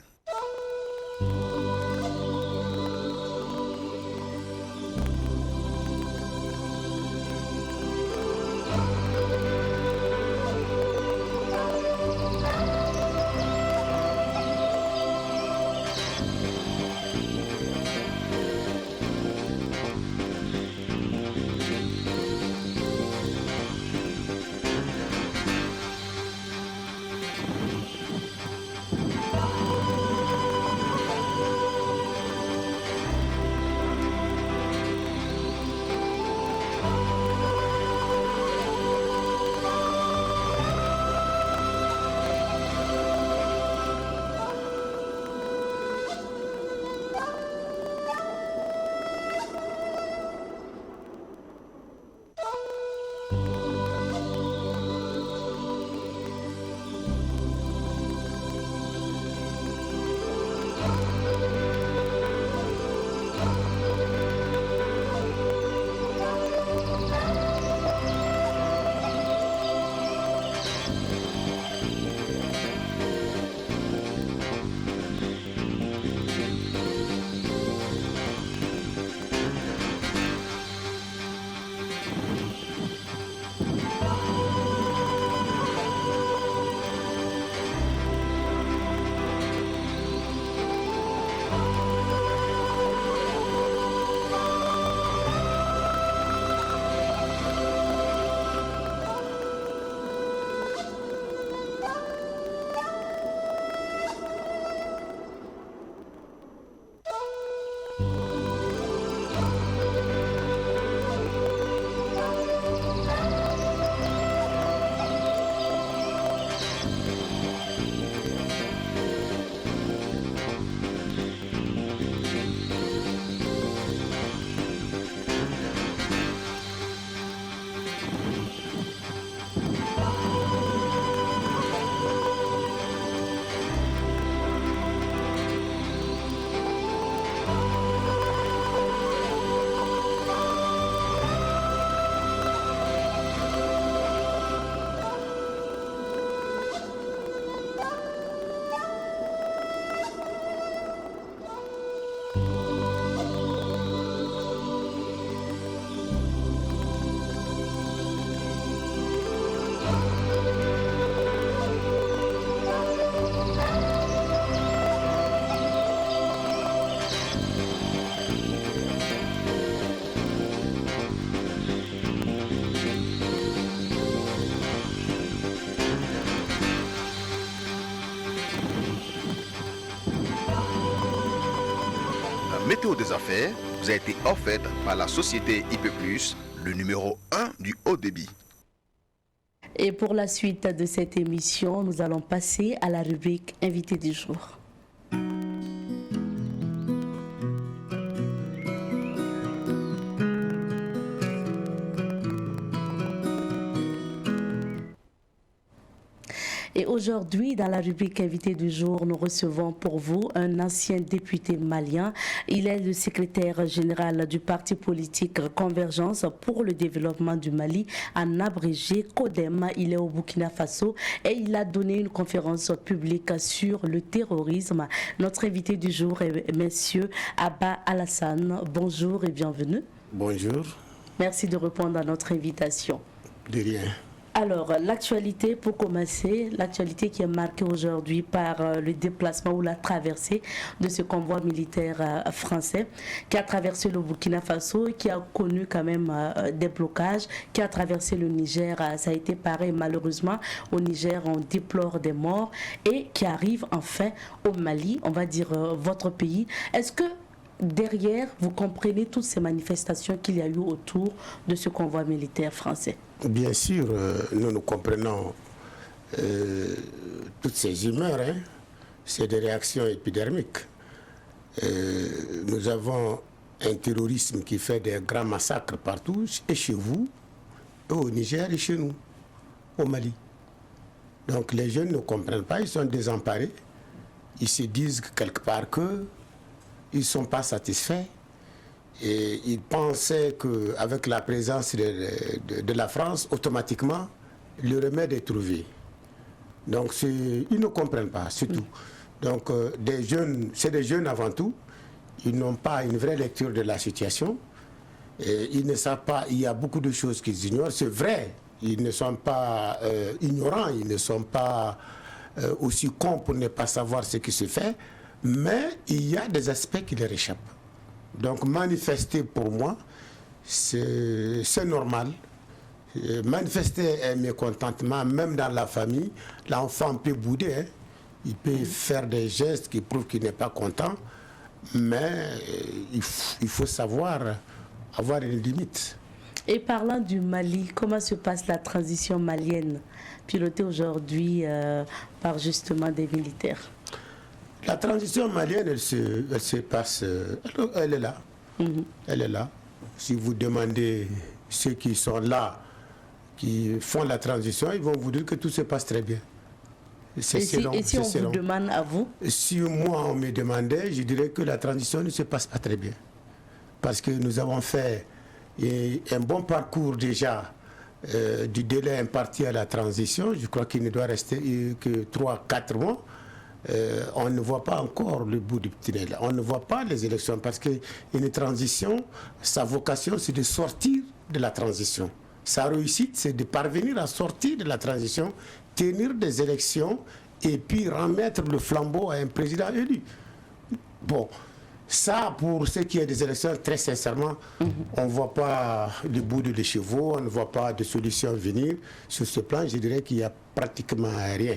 météo des affaires vous a été offerte par la société IP+, le numéro 1 du haut débit. Et pour la suite de cette émission, nous allons passer à la rubrique Invité du jour. Et aujourd'hui, dans la rubrique Invité du jour, nous recevons pour vous un ancien député malien. Il est le secrétaire général du parti politique Convergence pour le développement du Mali, en abrégé CODEM. Il est au Burkina Faso et il a donné une conférence publique sur le terrorisme. Notre invité du jour est M. Abba Alassane. Bonjour et bienvenue. Bonjour. Merci de répondre à notre invitation. De rien. Alors, l'actualité, pour commencer, l'actualité qui est marquée aujourd'hui par le déplacement ou la traversée de ce convoi militaire français qui a traversé le Burkina Faso et qui a connu quand même des blocages, qui a traversé le Niger. Ça a été pareil, malheureusement. Au Niger, on déplore des morts et qui arrive enfin au Mali, on va dire votre pays. Est-ce que derrière, vous comprenez toutes ces manifestations qu'il y a eu autour de ce convoi militaire français? Bien sûr, nous comprenons toutes ces humeurs. C'est des réactions épidermiques. Nous avons un terrorisme qui fait des grands massacres partout, et chez vous, et au Niger, et chez nous, au Mali. Donc les jeunes ne comprennent pas, ils sont désemparés. Ils se disent quelque part qu'ils ne sont pas satisfaits. Et ils pensaient qu'avec la présence de la France, automatiquement, le remède est trouvé. Donc, ils ne comprennent pas, c'est tout. Donc, c'est des jeunes avant tout. Ils n'ont pas une vraie lecture de la situation. Et ils ne savent pas, il y a beaucoup de choses qu'ils ignorent. C'est vrai, ils ne sont pas ignorants, ils ne sont pas aussi cons pour ne pas savoir ce qui se fait. Mais il y a des aspects qui leur échappent. Donc manifester pour moi, c'est normal. Manifester un mécontentement, même dans la famille, l'enfant peut bouder, hein. Il peut faire des gestes qui prouvent qu'il n'est pas content, mais il faut savoir avoir une limite. Et parlant du Mali, comment se passe la transition malienne, pilotée aujourd'hui par justement des militaires? La transition malienne, elle se passe, elle est là. Elle est là. Si vous demandez ceux qui sont là, qui font la transition, ils vont vous dire que tout se passe très bien. Et si on vous demande à vous? Si moi on me demandait, je dirais que la transition ne se passe pas très bien. Parce que nous avons fait un bon parcours déjà du délai imparti à la transition. Je crois qu'il ne doit rester que 3-4 mois. On ne voit pas encore le bout du tunnel. On ne voit pas les élections parce qu'une transition, sa vocation, c'est de sortir de la transition. Sa réussite, c'est de parvenir à sortir de la transition, tenir des élections et puis remettre le flambeau à un président élu. Bon, ça, pour ce qui est des élections, très sincèrement, on ne voit pas le bout de l'écheveau, on ne voit pas de solution venir. Sur ce plan, je dirais qu'il n'y a pratiquement rien.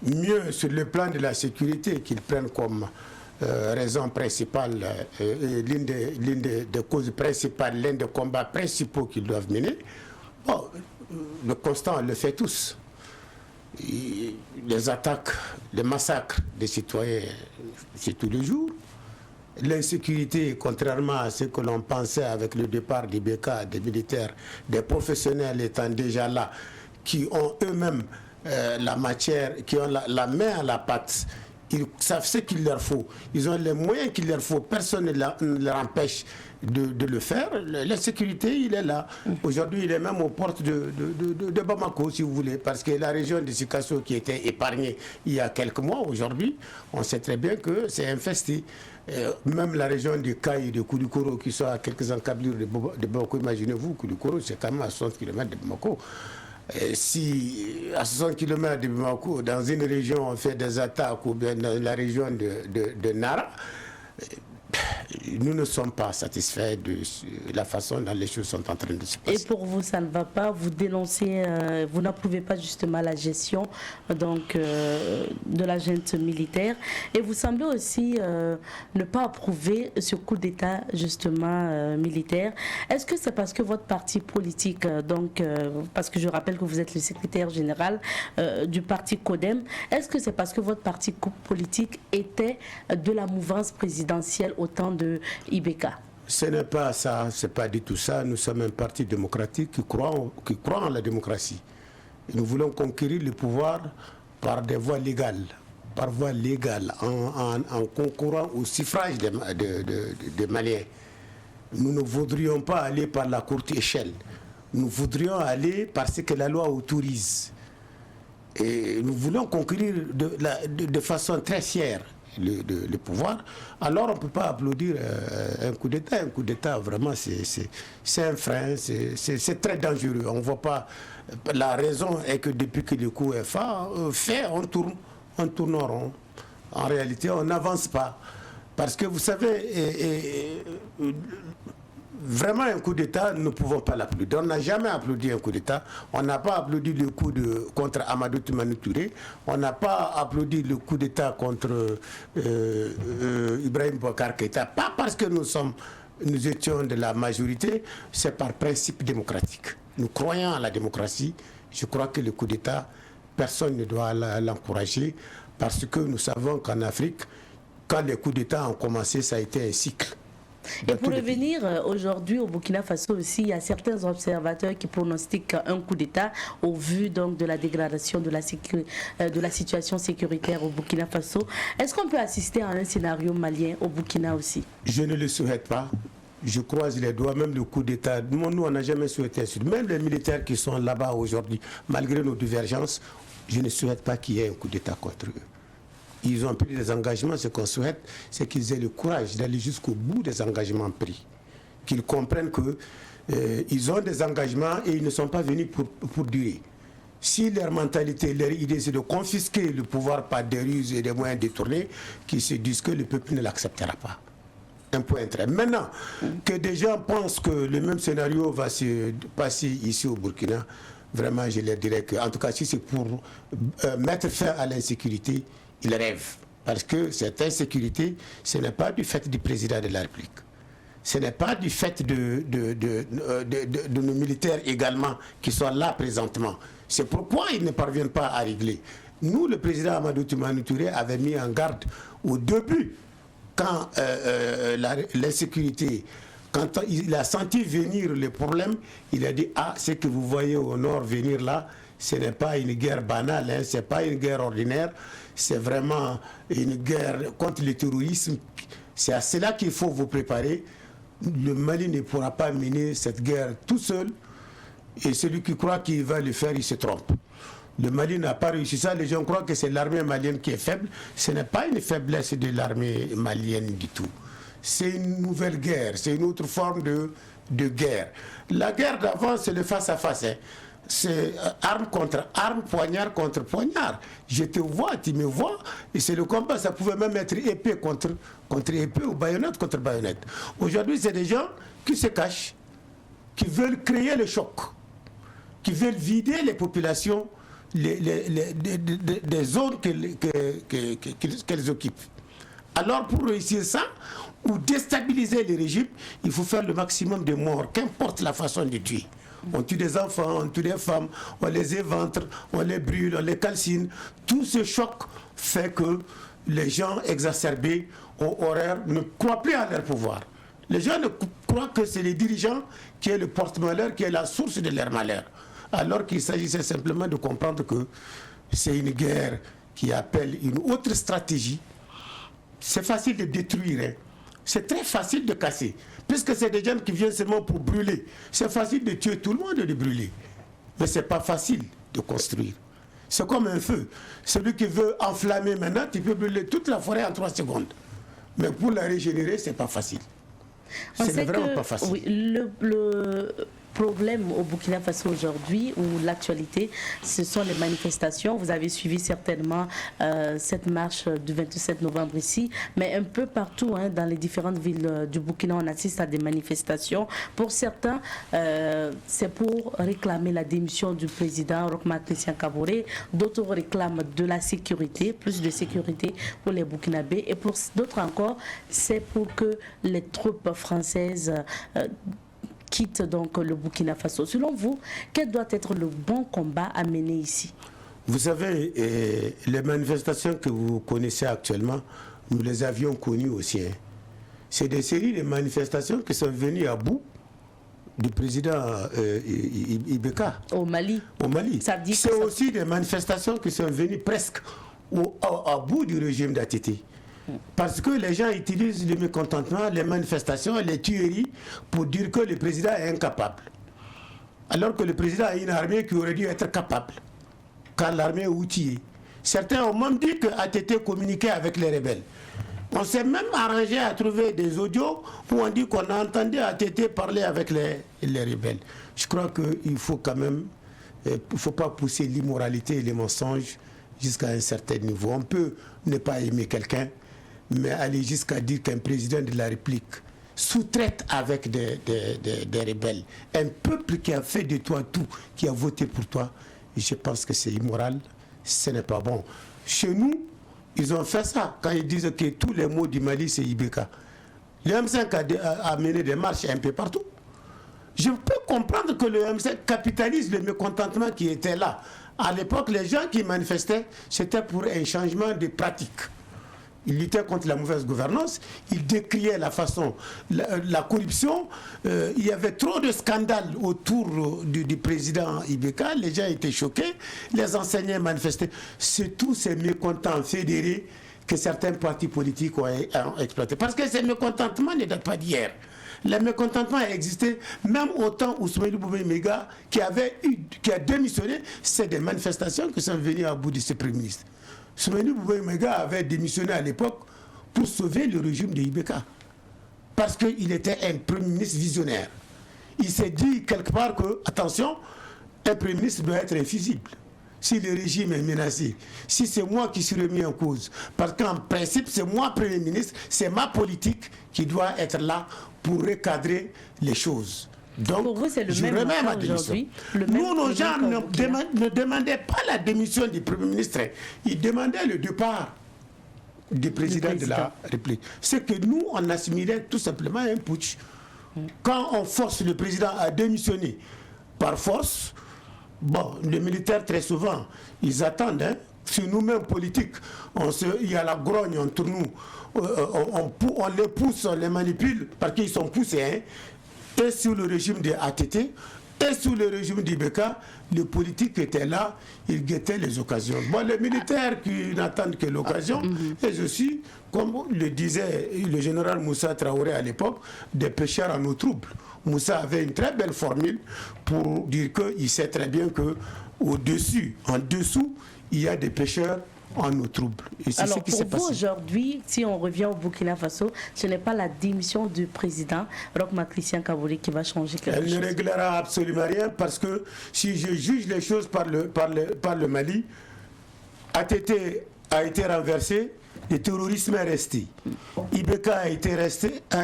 Mieux sur le plan de la sécurité qu'ils prennent comme raison principale, l'une des causes principales, l'un des combats principaux qu'ils doivent mener. Bon, le constat, on le fait tous. Les attaques, les massacres des citoyens, c'est tous les jours. L'insécurité, contrairement à ce que l'on pensait avec le départ des BK, des militaires, des professionnels étant déjà là, qui ont eux-mêmes la matière, qui ont la main à la pâte, ils savent ce qu'il leur faut, ils ont les moyens qu'il leur faut, personne ne leur empêche de le faire. La sécurité, il est là. Aujourd'hui, il est même aux portes de Bamako, si vous voulez, parce que la région de Sikasso qui était épargnée il y a quelques mois, aujourd'hui, on sait très bien que c'est infesté. Même la région de Kaï et de Koulikoro, qui sont à quelques encablures de Bamako, imaginez-vous, Koulikoro, c'est quand même à 60 km de Bamako. Si à 60 km de Bamako, dans une région, on fait des attaques, ou bien dans la région de Nara, nous ne sommes pas satisfaits de la façon dont les choses sont en train de se passer. Et pour vous, ça ne va pas, vous dénoncez, vous n'approuvez pas justement la gestion donc, de la junte militaire, et vous semblez aussi ne pas approuver ce coup d'État justement militaire. Est-ce que c'est parce que votre parti politique, parce que je rappelle que vous êtes le secrétaire général du parti CODEM, est-ce que c'est parce que votre parti politique était de la mouvance présidentielle au temps de Ibeka? Ce n'est pas ça, c'est pas du tout ça. Nous sommes un parti démocratique qui croit en la démocratie. Et nous voulons conquérir le pouvoir par des voies légales, en concourant au suffrage des Maliens. Nous ne voudrions pas aller par la courte échelle. Nous voudrions aller par ce que la loi autorise. Et nous voulons conquérir de façon très fière le pouvoir. Alors on ne peut pas applaudir un coup d'État. Un coup d'État, vraiment, c'est un frein, c'est très dangereux. On voit pas. La raison est que depuis que le coup est fait, on tourne en rond. En réalité, on n'avance pas. Parce que vous savez, vraiment un coup d'État, nous ne pouvons pas l'applaudir. On n'a jamais applaudi un coup d'État. On n'a pas applaudi le coup contre Amadou Toumani Touré. On n'a pas applaudi le coup d'État contre Ibrahim Boubacar Keïta. Pas parce que nous étions de la majorité, c'est par principe démocratique. Nous croyons à la démocratie. Je crois que le coup d'État, personne ne doit l'encourager parce que nous savons qu'en Afrique, quand les coups d'État ont commencé, ça a été un cycle. Et pour revenir aujourd'hui au Burkina Faso aussi, il y a certains observateurs qui pronostiquent un coup d'État au vu donc de la dégradation de la situation sécuritaire au Burkina Faso. Est-ce qu'on peut assister à un scénario malien au Burkina aussi? Je ne le souhaite pas. Je croise les doigts, même le coup d'État. Nous, on n'a jamais souhaité ça. Même les militaires qui sont là-bas aujourd'hui, malgré nos divergences, je ne souhaite pas qu'il y ait un coup d'État contre eux. Ils ont pris des engagements. Ce qu'on souhaite, c'est qu'ils aient le courage d'aller jusqu'au bout des engagements pris. Qu'ils comprennent qu'ils ont des engagements et ils ne sont pas venus pour durer. Si leur mentalité, leur idée, c'est de confisquer le pouvoir par des ruses et des moyens détournés, qu'ils se disent que le peuple ne l'acceptera pas. Un point très. Maintenant, que des gens pensent que le même scénario va se passer ici au Burkina, vraiment, je leur dirais que, en tout cas, si c'est pour mettre fin à l'insécurité, ils rêvent. Parce que cette insécurité, ce n'est pas du fait du président de la République. Ce n'est pas du fait de nos militaires également qui sont là présentement. C'est pourquoi ils ne parviennent pas à régler. Nous, le président Amadou Toumani Touré avait mis en garde au début, quand l'insécurité, quand il a senti venir le problème, il a dit « Ah, ce que vous voyez au nord venir là, ce n'est pas une guerre banale, hein, ce n'est pas une guerre ordinaire, c'est vraiment une guerre contre le terrorisme. C'est à cela qu'il faut vous préparer. Le Mali ne pourra pas mener cette guerre tout seul. Et celui qui croit qu'il va le faire, il se trompe. Le Mali n'a pas réussi ça. Les gens croient que c'est l'armée malienne qui est faible. Ce n'est pas une faiblesse de l'armée malienne du tout. C'est une nouvelle guerre. C'est une autre forme de guerre. La guerre d'avant, c'est le face-à-face. Hein. C'est arme contre arme, poignard contre poignard. Je te vois, tu me vois. Et c'est le combat. Ça pouvait même être épée contre épée ou baïonnette contre baïonnette. Aujourd'hui, c'est des gens qui se cachent, qui veulent créer le choc, qui veulent vider les populations des zones qu'elles occupent. Alors pour réussir ça, ou déstabiliser les régimes, il faut faire le maximum de morts, qu'importe la façon de tuer. On tue des enfants, on tue des femmes, on les éventre, on les brûle, on les calcine. Tout ce choc fait que les gens exacerbés ont horreur, ne croient plus à leur pouvoir. Les gens ne croient que c'est les dirigeants qui est le porte-malheur, qui est la source de leur malheur. Alors qu'il s'agissait simplement de comprendre que c'est une guerre qui appelle une autre stratégie. C'est facile de détruire, hein. C'est très facile de casser. Puisque c'est des gens qui viennent seulement pour brûler. C'est facile de tuer tout le monde et de brûler. Mais ce n'est pas facile de construire. C'est comme un feu. Celui qui veut enflammer maintenant, tu peux brûler toute la forêt en 3 secondes. Mais pour la régénérer, ce n'est pas facile. C'est vraiment pas facile. Oui, problème au Burkina Faso aujourd'hui, ou l'actualité, ce sont les manifestations. Vous avez suivi certainement cette marche du 27 novembre ici, mais un peu partout dans les différentes villes du Burkina, on assiste à des manifestations. Pour certains, c'est pour réclamer la démission du président Roch-Marc Christian Kaboré. D'autres réclament de la sécurité, plus de sécurité pour les Burkinabés. Et pour d'autres encore, c'est pour que les troupes françaises quittent donc le Burkina Faso. Selon vous, quel doit être le bon combat à mener ici? Vous savez, les manifestations que vous connaissez actuellement, nous les avions connues aussi. C'est des séries de manifestations qui sont venues à bout du président Ibeka. Au Mali. Au Mali. C'est aussi des manifestations qui sont venues presque à bout du régime d'ATT. Parce que les gens utilisent le mécontentement, les manifestations, les tueries pour dire que le président est incapable. Alors que le président a une armée qui aurait dû être capable, car l'armée est outillée. Certains ont même dit que ATT communiquait avec les rebelles. On s'est même arrangé à trouver des audios où on dit qu'on a entendu ATT parler avec les rebelles. Je crois qu'il faut quand même, il ne faut pas pousser l'immoralité et les mensonges jusqu'à un certain niveau. On peut ne pas aimer quelqu'un, mais aller jusqu'à dire qu'un président de la République sous-traite avec des rebelles, un peuple qui a fait de toi tout, qui a voté pour toi, je pense que c'est immoral, ce n'est pas bon. Chez nous, ils ont fait ça quand ils disent que tous les mots du Mali c'est Ibeka. Le M5 a mené des marches un peu partout. Je peux comprendre que le M5 capitalise le mécontentement qui était là. À l'époque, les gens qui manifestaient, c'était pour un changement de pratique. Ils luttaient contre la mauvaise gouvernance, ils décriaient la façon, la corruption. Il y avait trop de scandales autour du président Ibeka. Les gens étaient choqués, les enseignants manifestaient. C'est tous ces mécontents fédérés que certains partis politiques ont exploité. Parce que ces mécontentements ne datent pas d'hier. Le mécontentement a existé même au temps où Soumaïlou Boubé Mega, qui a démissionné, c'est des manifestations qui sont venues à bout de ce Premier ministre. Soumaïlou Boubé Mega avait démissionné à l'époque pour sauver le régime de Ibeka. Parce qu'il était un Premier ministre visionnaire. Il s'est dit quelque part que, attention, un Premier ministre doit être invisible. Si le régime est menacé, si c'est moi qui suis remis en cause, parce qu'en principe, c'est moi Premier ministre, c'est ma politique qui doit être là pour recadrer les choses. Donc, pour vous, c'est le même aujourd'hui. Nous, nos gens ne demandaient pas la démission du Premier ministre, ils demandaient le départ du président de la République. C'est que nous, on assimilait tout simplement un putsch. Quand on force le président à démissionner par force, bon, les militaires, très souvent, ils attendent. Si nous-mêmes, politiques, il y a la grogne entre nous, on les pousse, on les manipule, parce qu'ils sont poussés, et sous le régime de ATT, et sous le régime d'Ibeka, les politiques étaient là, ils guettaient les occasions. Bon, les militaires qui n'attendent que l'occasion, et je suis, comme le disait le général Moussa Traoré à l'époque, des pêcheurs en eau trouble. Moussa avait une très belle formule pour dire qu'il sait très bien qu'au-dessus, en dessous, il y a des pêcheurs en eau trouble. Et c'est alors, ce qui s'est pour vous, passé. aujourd'hui, si on revient au Burkina Faso, ce n'est pas la démission du président Roch-Marc Christian Kaboré qui va changer quelque chose. Elle ne réglera absolument rien parce que si je juge les choses par le Mali, ATT a été renversé, le terrorisme est resté. Ibeka a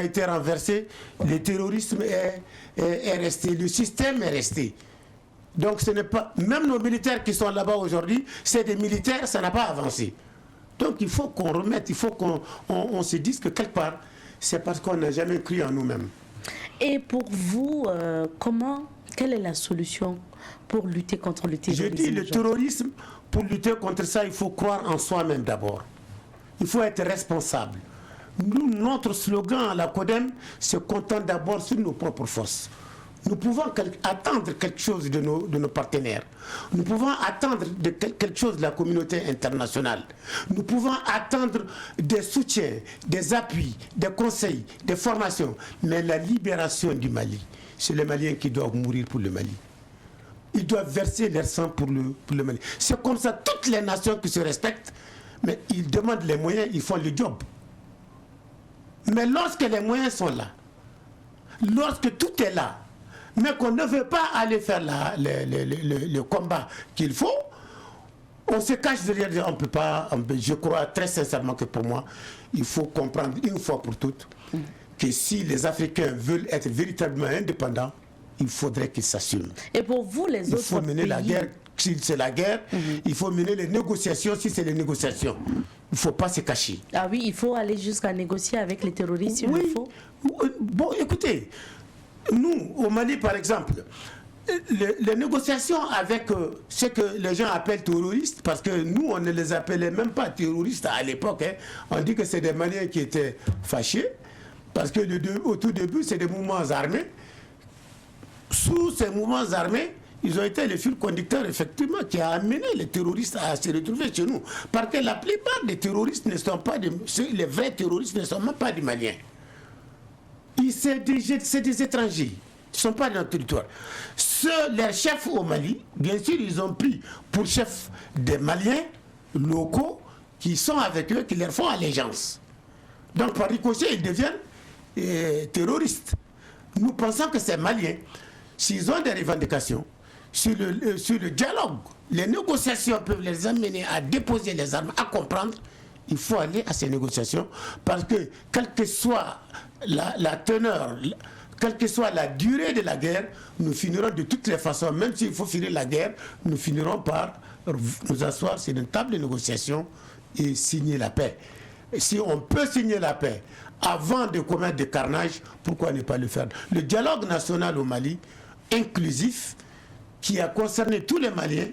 été renversé, le terrorisme est resté, le système est resté. Donc ce n'est pas, même nos militaires qui sont là-bas aujourd'hui, c'est des militaires, ça n'a pas avancé. Donc il faut qu'on remette, il faut qu'on se dise que quelque part, c'est parce qu'on n'a jamais cru en nous-mêmes. Et pour vous, quelle est la solution pour lutter contre le terrorisme? Je dis le terrorisme, pour lutter contre ça, il faut croire en soi-même d'abord. Il faut être responsable. Nous, notre slogan à la CODEM, c'est comptant d'abord sur nos propres forces. Nous pouvons attendre quelque chose de nos partenaires. Nous pouvons attendre quelque chose de la communauté internationale. Nous pouvons attendre des soutiens, des appuis, des conseils, des formations. Mais la libération du Mali, c'est les Maliens qui doivent mourir pour le Mali. Ils doivent verser leur sang pour le Mali. C'est comme ça, toutes les nations qui se respectent, mais ils demandent les moyens, ils font le job. Mais lorsque les moyens sont là, lorsque tout est là, mais qu'on ne veut pas aller faire le combat qu'il faut, on se cache derrière, on peut pas, je crois très sincèrement que pour moi, il faut comprendre une fois pour toutes que si les Africains veulent être véritablement indépendants, il faudrait qu'ils s'assument. Et pour vous, les autres Il faut mener la guerre, si c'est la guerre, il faut mener les négociations, si c'est les négociations. Il ne faut pas se cacher. Ah oui, il faut aller jusqu'à négocier avec les terroristes, il Oui. faut. Bon, écoutez, nous, au Mali, par exemple, les négociations avec ce que les gens appellent terroristes, parce que nous, on ne les appelait même pas terroristes à l'époque. Hein. On dit que c'est des Maliens qui étaient fâchés, parce que au tout début, c'est des mouvements armés. Sous ces mouvements armés, ils ont été le fil conducteur, effectivement, qui a amené les terroristes à se retrouver chez nous. Parce que la plupart des terroristes ne sont pas les vrais terroristes ne sont même pas des Maliens. C'est des étrangers. Ils ne sont pas dans notre territoire. Les chefs au Mali, bien sûr, ils ont pris pour chefs des Maliens locaux qui sont avec eux, qui leur font allégeance. Donc, par ricochet, ils deviennent terroristes. Nous pensons que ces Maliens, s'ils ont des revendications sur le dialogue, les négociations peuvent les amener à déposer les armes, à comprendre. Il faut aller à ces négociations parce que, quelle que soit la teneur, quelle que soit la durée de la guerre, nous finirons de toutes les façons, même s'il faut finir la guerre, nous finirons par nous asseoir sur une table de négociation et signer la paix. Et si on peut signer la paix avant de commettre des carnages, pourquoi ne pas le faire? Le dialogue national au Mali, inclusif, qui a concerné tous les Maliens,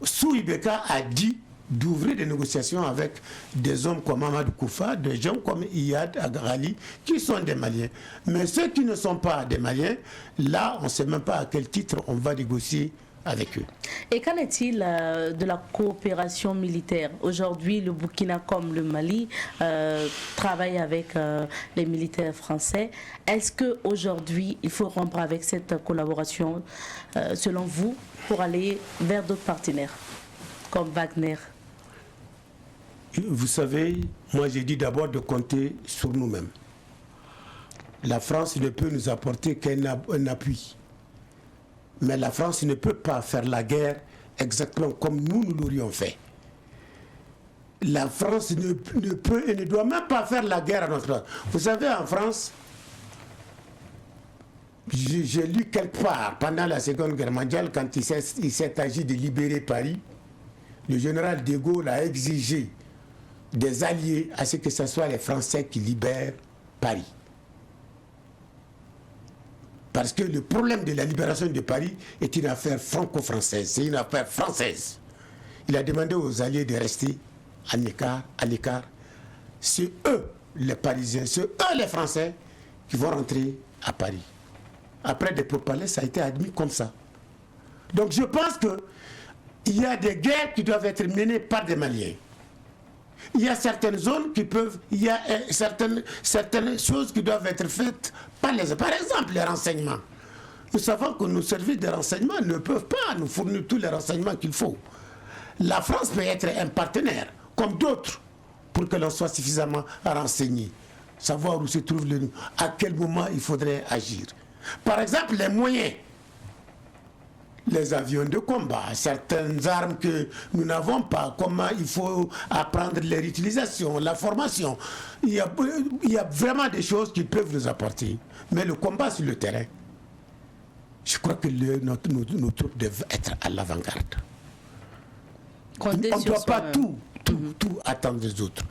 sous Ibeka a dit d'ouvrir des négociations avec des hommes comme Amadou Koufa, des gens comme Iyad Agrali, qui sont des Maliens. Mais ceux qui ne sont pas des Maliens, là, on ne sait même pas à quel titre on va négocier avec eux. Et qu'en est-il de la coopération militaire? Aujourd'hui, le Burkina comme le Mali travaillent avec les militaires français. Est-ce qu'aujourd'hui, il faut rompre avec cette collaboration, selon vous, pour aller vers d'autres partenaires, comme Wagner? Vous savez, moi j'ai dit d'abord de compter sur nous-mêmes. La France ne peut nous apporter qu'un appui. Mais la France ne peut pas faire la guerre exactement comme nous l'aurions fait. La France ne peut et ne doit même pas faire la guerre à notre place. Vous savez, en France, j'ai lu quelque part, pendant la Seconde Guerre mondiale, quand il s'est agi de libérer Paris, le général de Gaulle a exigé des alliés à ce que ce soit les Français qui libèrent Paris. Parce que le problème de la libération de Paris est une affaire franco-française, c'est une affaire française. Il a demandé aux alliés de rester à l'écart. C'est eux, les Parisiens, c'est eux, les Français, qui vont rentrer à Paris. Après des pourparlers, ça a été admis comme ça. Donc je pense qu'il y a des guerres qui doivent être menées par des Maliens. Il y a certaines zones qui peuvent, il y a certaines choses qui doivent être faites par exemple les renseignements. Nous savons que nos services de renseignement ne peuvent pas nous fournir tous les renseignements qu'il faut. La France peut être un partenaire, comme d'autres, pour que l'on soit suffisamment renseigné, savoir où se trouve à quel moment il faudrait agir. Par exemple, les moyens. Les avions de combat, certaines armes que nous n'avons pas, comment il faut apprendre leur utilisation, la formation. Il y a vraiment des choses qui peuvent nous apporter. Mais le combat sur le terrain, je crois que nos troupes doivent être à l'avant-garde. On ne doit pas tout attendre des autres.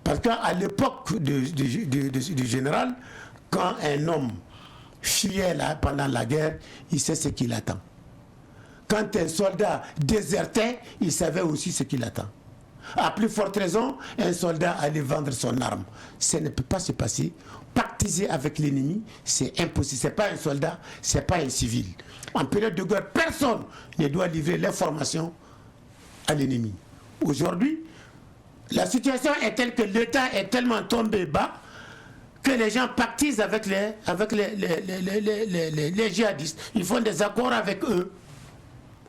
Parce qu'à l'époque du général, quand un homme fuyait pendant la guerre, il sait ce qu'il attend. Quand un soldat désertait, il savait aussi ce qu'il attend. À plus forte raison, un soldat allait vendre son arme. Ça ne peut pas se passer. Pactiser avec l'ennemi, c'est impossible. Ce n'est pas un soldat, ce n'est pas un civil. En période de guerre, personne ne doit livrer l'information à l'ennemi. Aujourd'hui, la situation est telle que l'État est tellement tombé bas que les gens pactisent avec les djihadistes. Ils font des accords avec eux.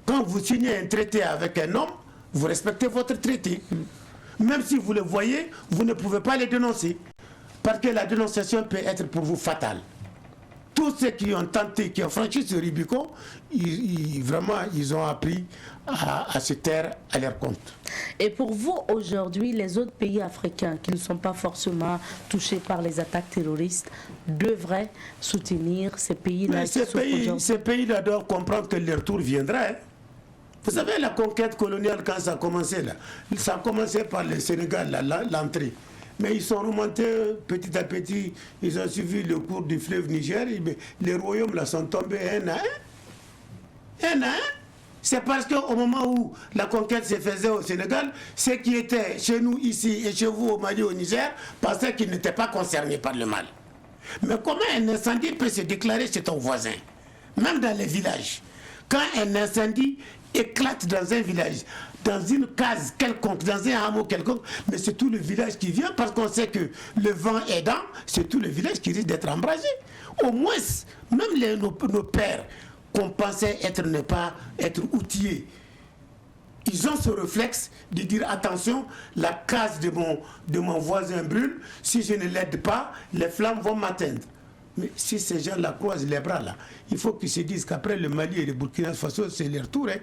Quand vous signez un traité avec un homme, vous respectez votre traité. Même si vous le voyez, vous ne pouvez pas le dénoncer. Parce que la dénonciation peut être pour vous fatale. tous ceux qui ont tenté, qui ont franchi ce Rubicon, vraiment, ils ont appris à se taire à leur compte. Et pour vous, aujourd'hui, les autres pays africains qui ne sont pas forcément touchés par les attaques terroristes devraient soutenir ces pays-là. Ces pays-là doivent comprendre que leur tour viendra. Hein. Vous savez, la conquête coloniale, quand ça a commencé, là, ça a commencé par le Sénégal, l'entrée. Mais ils sont remontés petit à petit, ils ont suivi le cours du fleuve Niger, les royaumes là sont tombés un à un. Un à un. C'est parce qu'au moment où la conquête se faisait au Sénégal, ceux qui étaient chez nous ici et chez vous au Mali, au Niger, pensaient qu'ils n'étaient pas concernés par le mal. Mais comment un incendie peut se déclarer chez ton voisin? Même dans les villages. Quand un incendie éclate dans un village, dans une case quelconque, dans un hameau quelconque, mais c'est tout le village qui vient parce qu'on sait que le vent aidant, c'est tout le village qui risque d'être embrasé. Au moins, même nos pères, qu'on pensait ne pas être outillés, ils ont ce réflexe de dire attention, la case de mon voisin brûle, si je ne l'aide pas, les flammes vont m'atteindre. Mais si ces gens-là croisent les bras, là, il faut qu'ils se disent qu'après le Mali et le Burkina Faso, c'est leur tour. Hein.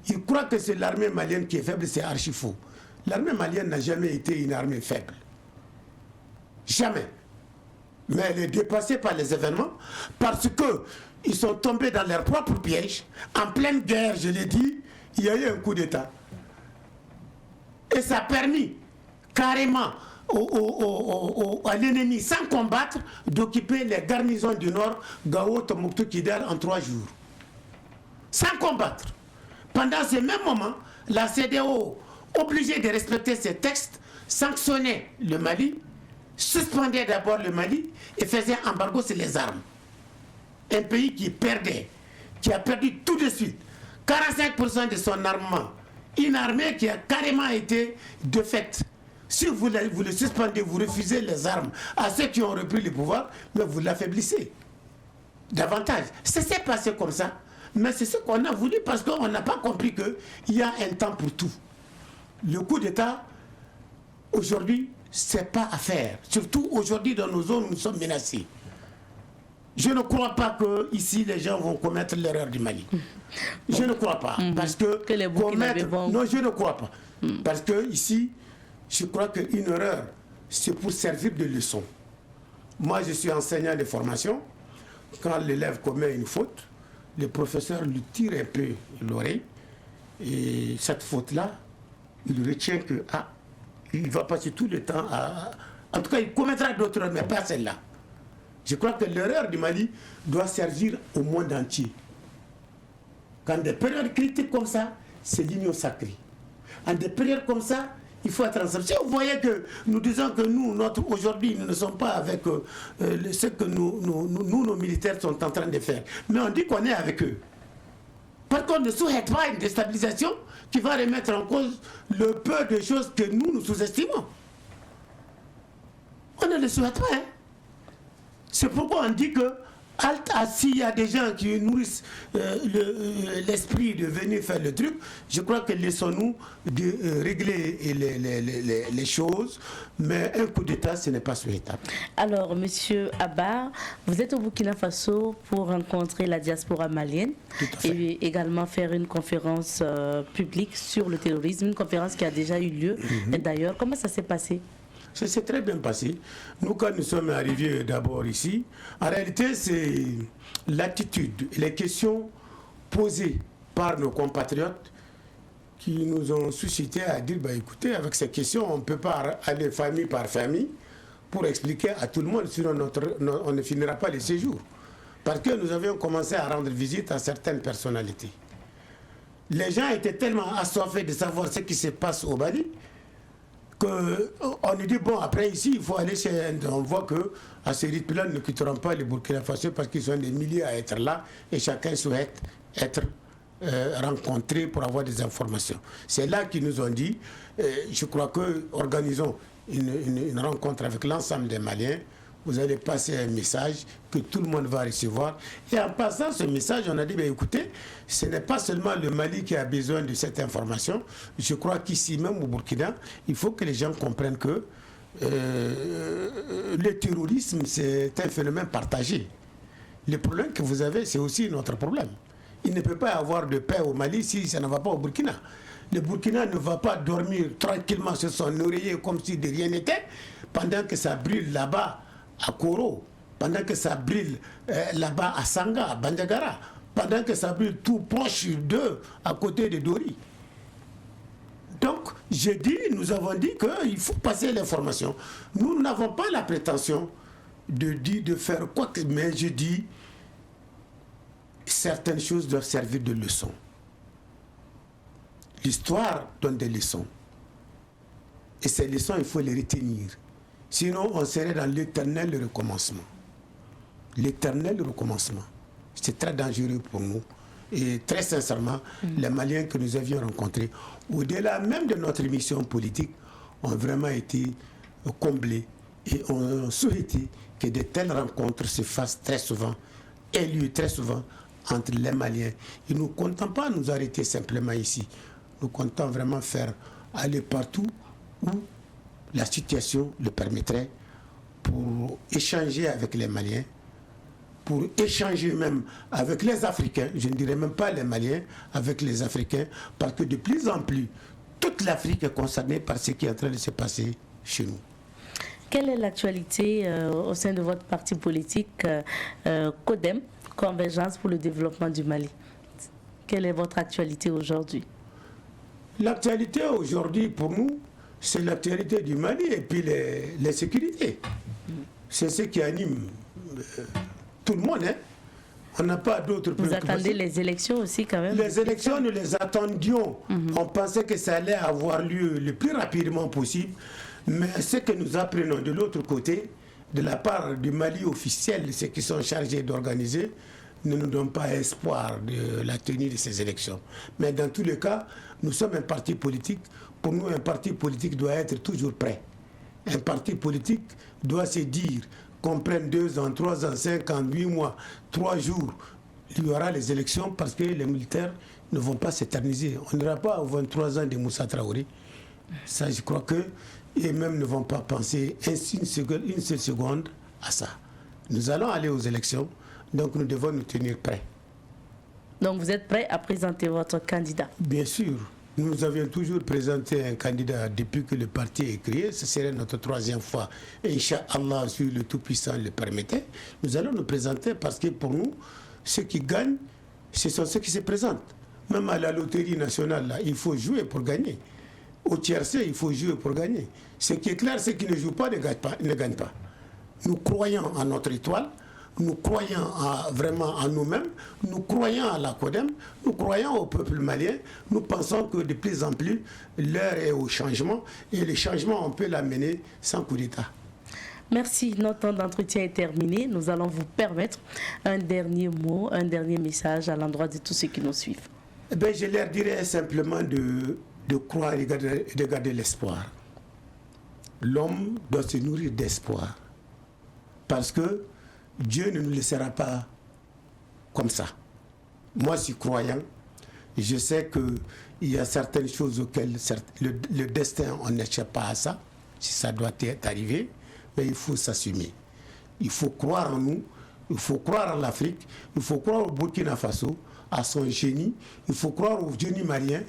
Ils croient que c'est l'armée malienne qui est faible, c'est archi faux. L'armée malienne n'a jamais été une armée faible. Jamais. Mais elle est dépassée par les événements parce qu'ils sont tombés dans leur propre piège. En pleine guerre, je l'ai dit, il y a eu un coup d'État. Et ça a permis carrément à l'ennemi, sans combattre, d'occuper les garnisons du Nord, Gao, Tombouctou, Kidal, en 3 jours. Sans combattre. Pendant ce même moment, la CEDEAO, obligée de respecter ses textes, sanctionnait le Mali, suspendait d'abord le Mali et faisait embargo sur les armes. Un pays qui perdait, qui a perdu tout de suite 45% de son armement. Une armée qui a carrément été défaite. Si vous le suspendez, vous refusez les armes à ceux qui ont repris le pouvoir, mais vous l'affaiblissez davantage. Ça s'est passé comme ça, mais c'est ce qu'on a voulu parce qu'on n'a pas compris qu'il y a un temps pour tout. Le coup d'État, aujourd'hui, c'est pas à faire. Surtout aujourd'hui, dans nos zones où nous sommes menacés. Je ne crois pas que ici les gens vont commettre l'erreur du Mali. Je ne crois pas. Parce que les Burkinabés vont... Non, je ne crois pas. Parce que ici, je crois qu'une erreur, c'est pour servir de leçon. Moi, je suis enseignant de formation. Quand l'élève commet une faute, le professeur lui tire un peu l'oreille. Et cette faute-là, il retient que il va passer tout le temps à... En tout cas, il commettra d'autres erreurs, mais pas celle-là. Je crois que l'erreur du Mali doit servir au monde entier. Quand des périodes critiques comme ça, c'est l'union sacrée. En des périodes comme ça, il faut être ensemble. Si vous voyez que nous disons que nous, aujourd'hui, nous ne sommes pas avec ce que nos militaires sont en train de faire, mais on dit qu'on est avec eux. Par contre, on ne souhaite pas une déstabilisation qui va remettre en cause le peu de choses que nous sous-estimons. On ne le souhaite pas, hein. C'est pourquoi on dit que s'il y a des gens qui nourrissent l'esprit de venir faire le truc, je crois que laissons-nous de régler les choses, mais un coup d'État, ce n'est pas souhaitable. Alors, Monsieur Abba, vous êtes au Burkina Faso pour rencontrer la diaspora malienne et également faire une conférence publique sur le terrorisme, une conférence qui a déjà eu lieu. Et d'ailleurs, comment ça s'est passé? Ça s'est très bien passé. Nous, quand nous sommes arrivés d'abord ici, en réalité, c'est l'attitude et les questions posées par nos compatriotes qui nous ont suscité à dire, écoutez, avec ces questions, on ne peut pas aller famille par famille pour expliquer à tout le monde, sinon on ne finira pas le séjour. Parce que nous avions commencé à rendre visite à certaines personnalités. Les gens étaient tellement assoiffés de savoir ce qui se passe au Mali, qu'on nous dit, bon, après ici, il faut aller chez... On voit qu'à ce rythme-là, nous ne quitterons pas les Burkina Faso parce qu'ils sont des milliers à être là et chacun souhaite être rencontré pour avoir des informations. C'est là qu'ils nous ont dit, je crois que organisons une rencontre avec l'ensemble des Maliens. Vous allez passer un message que tout le monde va recevoir. Et en passant ce message, on a dit, écoutez, ce n'est pas seulement le Mali qui a besoin de cette information. Je crois qu'ici même au Burkina, il faut que les gens comprennent que le terrorisme, c'est un phénomène partagé. Le problème que vous avez, c'est aussi notre problème. Il ne peut pas y avoir de paix au Mali si ça ne va pas au Burkina. Le Burkina ne va pas dormir tranquillement sur son oreiller comme si de rien n'était, pendant que ça brûle là-bas à Koro, pendant que ça brûle là-bas à Sanga, à Bandiagara, pendant que ça brûle tout proche d'eux, à côté de Dori. Donc, nous avons dit qu'il faut passer l'information. Nous n'avons pas la prétention de faire quoi que, mais je dis, certaines choses doivent servir de leçon. L'histoire donne des leçons. Et ces leçons, il faut les retenir. Sinon, on serait dans l'éternel recommencement. L'éternel recommencement. C'est très dangereux pour nous. Et très sincèrement, les Maliens que nous avions rencontrés, au-delà même de notre mission politique, ont vraiment été comblés et ont souhaité que de telles rencontres se fassent très souvent, aient lieu très souvent entre les Maliens. Et nous ne comptons pas nous arrêter simplement ici. Nous comptons vraiment aller partout où la situation le permettrait pour échanger avec les Maliens, pour échanger même avec les Africains, je ne dirais même pas les Maliens, avec les Africains, parce que de plus en plus, toute l'Afrique est concernée par ce qui est en train de se passer chez nous. Quelle est l'actualité au sein de votre parti politique CODEM, Convergence pour le développement du Mali? Quelle est votre actualité aujourd'hui? L'actualité aujourd'hui pour nous, c'est l'actualité du Mali et puis les sécurités. C'est ce qui anime tout le monde. Hein. On n'a pas d'autres préoccupations. Vous attendez les élections aussi quand même? Les élections, nous les attendions. On pensait que ça allait avoir lieu le plus rapidement possible. Mais ce que nous apprenons de l'autre côté, de la part du Mali officiel, ceux qui sont chargés d'organiser, ne nous donnent pas espoir de la tenue de ces élections. Mais dans tous les cas, nous sommes un parti politique. Pour nous, un parti politique doit être toujours prêt. Un parti politique doit se dire qu'on prenne 2 ans, 3 ans, 5 ans, 8 mois, 3 jours, il y aura les élections parce que les militaires ne vont pas s'éterniser. On n'ira pas aux 23 ans de Moussa Traoré. Ça, je crois que et même ne vont pas penser une seule seconde à ça. Nous allons aller aux élections, donc nous devons nous tenir prêts. Donc vous êtes prêt à présenter votre candidat? Bien sûr. Nous avions toujours présenté un candidat depuis que le parti est créé. Ce serait notre 3e fois. Et Inch'Allah, si le Tout-Puissant le permettait, nous allons nous présenter parce que pour nous, ceux qui gagnent, ce sont ceux qui se présentent. Même à la loterie nationale, là, il faut jouer pour gagner. Au tiercé, il faut jouer pour gagner. Ce qui est clair, ceux qui ne jouent pas ne gagnent pas. Nous croyons en notre étoile, nous croyons vraiment en nous-mêmes, nous croyons à la CODEM, nous croyons au peuple malien. Nous pensons que de plus en plus, l'heure est au changement et le changement, on peut l'amener sans coup d'État. Merci, notre temps d'entretien est terminé. Nous allons vous permettre un dernier mot, un dernier message à l'endroit de tous ceux qui nous suivent. Eh bien, je leur dirais simplement de croire et de garder l'espoir. L'homme doit se nourrir d'espoir. Parce que Dieu ne nous laissera pas comme ça. Moi, je suis croyant. Je sais qu'il y a certaines choses auxquelles le destin, on n'échappe pas à ça. Si ça doit arriver, mais il faut s'assumer. Il faut croire en nous. Il faut croire en l'Afrique. Il faut croire au Burkina Faso, à son génie. Il faut croire au génie malien,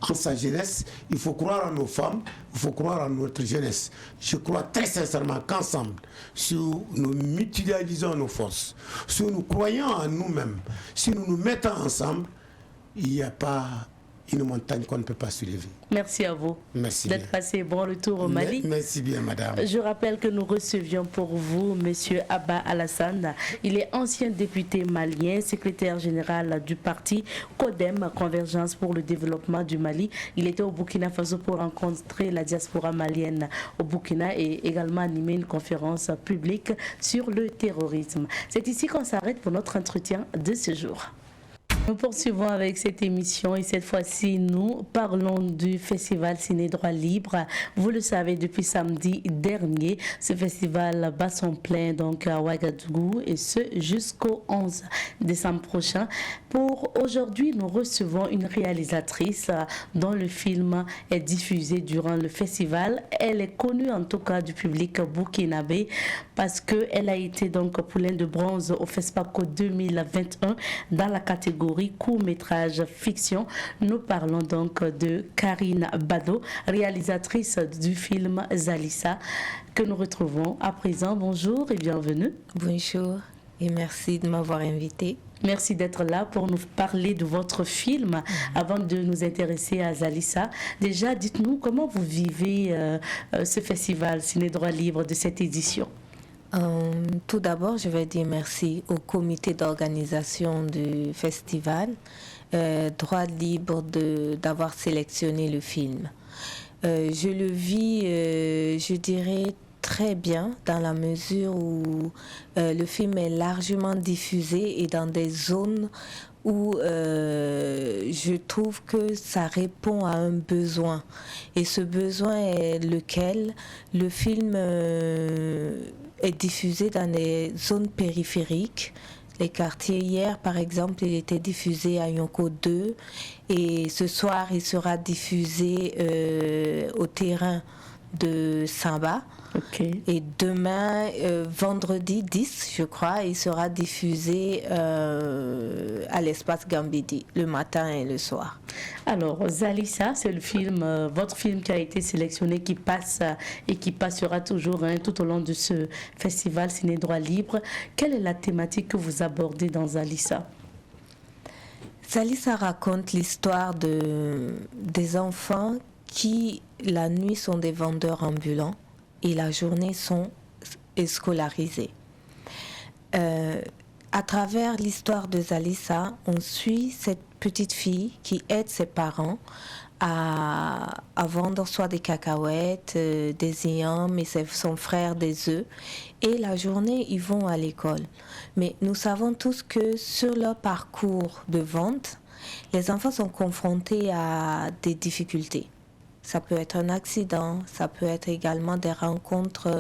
en sa jeunesse. Il faut croire en nos femmes. Il faut croire en notre jeunesse. Je crois très sincèrement qu'ensemble, si nous mutualisons nos forces, si nous croyons en nous-mêmes, si nous nous mettons ensemble, il n'y a pas une montagne qu'on ne peut pas soulever. Merci à vous d'être passé. Bon retour au Mali. Merci bien, madame. Je rappelle que nous recevions pour vous M. Abba Alassane. Il est ancien député malien, secrétaire général du parti CODEM, Convergence pour le développement du Mali. Il était au Burkina Faso pour rencontrer la diaspora malienne au Burkina et également animer une conférence publique sur le terrorisme. C'est ici qu'on s'arrête pour notre entretien de ce jour. Nous poursuivons avec cette émission et cette fois-ci, nous parlons du festival Ciné Droit Libre. Vous le savez, depuis samedi dernier, ce festival bat son plein donc à Ouagadougou et ce jusqu'au 11 décembre prochain. Pour aujourd'hui, nous recevons une réalisatrice dont le film est diffusé durant le festival. Elle est connue en tout cas du public burkinabé parce qu'elle a été donc poulain de bronze au FESPACO 2021 dans la catégorie court-métrage fiction. Nous parlons donc de Karine Bado, réalisatrice du film Zalissa, que nous retrouvons à présent. Bonjour et bienvenue. Bonjour et merci de m'avoir invitée. Merci d'être là pour nous parler de votre film. Avant de nous intéresser à Zalissa, déjà dites-nous comment vous vivez ce festival Ciné Droit Libre de cette édition. Tout d'abord, je vais dire merci au comité d'organisation du festival, Droit Libre d'avoir sélectionné le film. Je le vis, je dirais, très bien dans la mesure où le film est largement diffusé et dans des zones où je trouve que ça répond à un besoin. Et ce besoin est lequel? Le film est diffusé dans des zones périphériques. Les quartiers, hier par exemple, il était diffusé à Yonko 2 et ce soir il sera diffusé au terrain de Samba. Okay. Et demain, vendredi 10, je crois, il sera diffusé à l'espace Gambidi, le matin et le soir. Alors, Zalissa, c'est le film, votre film qui a été sélectionné, qui passe et qui passera toujours tout au long de ce festival Ciné Droit Libre. Quelle est la thématique que vous abordez dans Zalissa? Zalissa raconte l'histoire des enfants qui, la nuit, sont des vendeurs ambulants et la journée sont scolarisés. À travers l'histoire de Zalissa, on suit cette petite fille qui aide ses parents à vendre soit des cacahuètes, des yams, et son frère des œufs. Et la journée, ils vont à l'école. Mais nous savons tous que sur leur parcours de vente, les enfants sont confrontés à des difficultés. Ça peut être un accident, ça peut être également des rencontres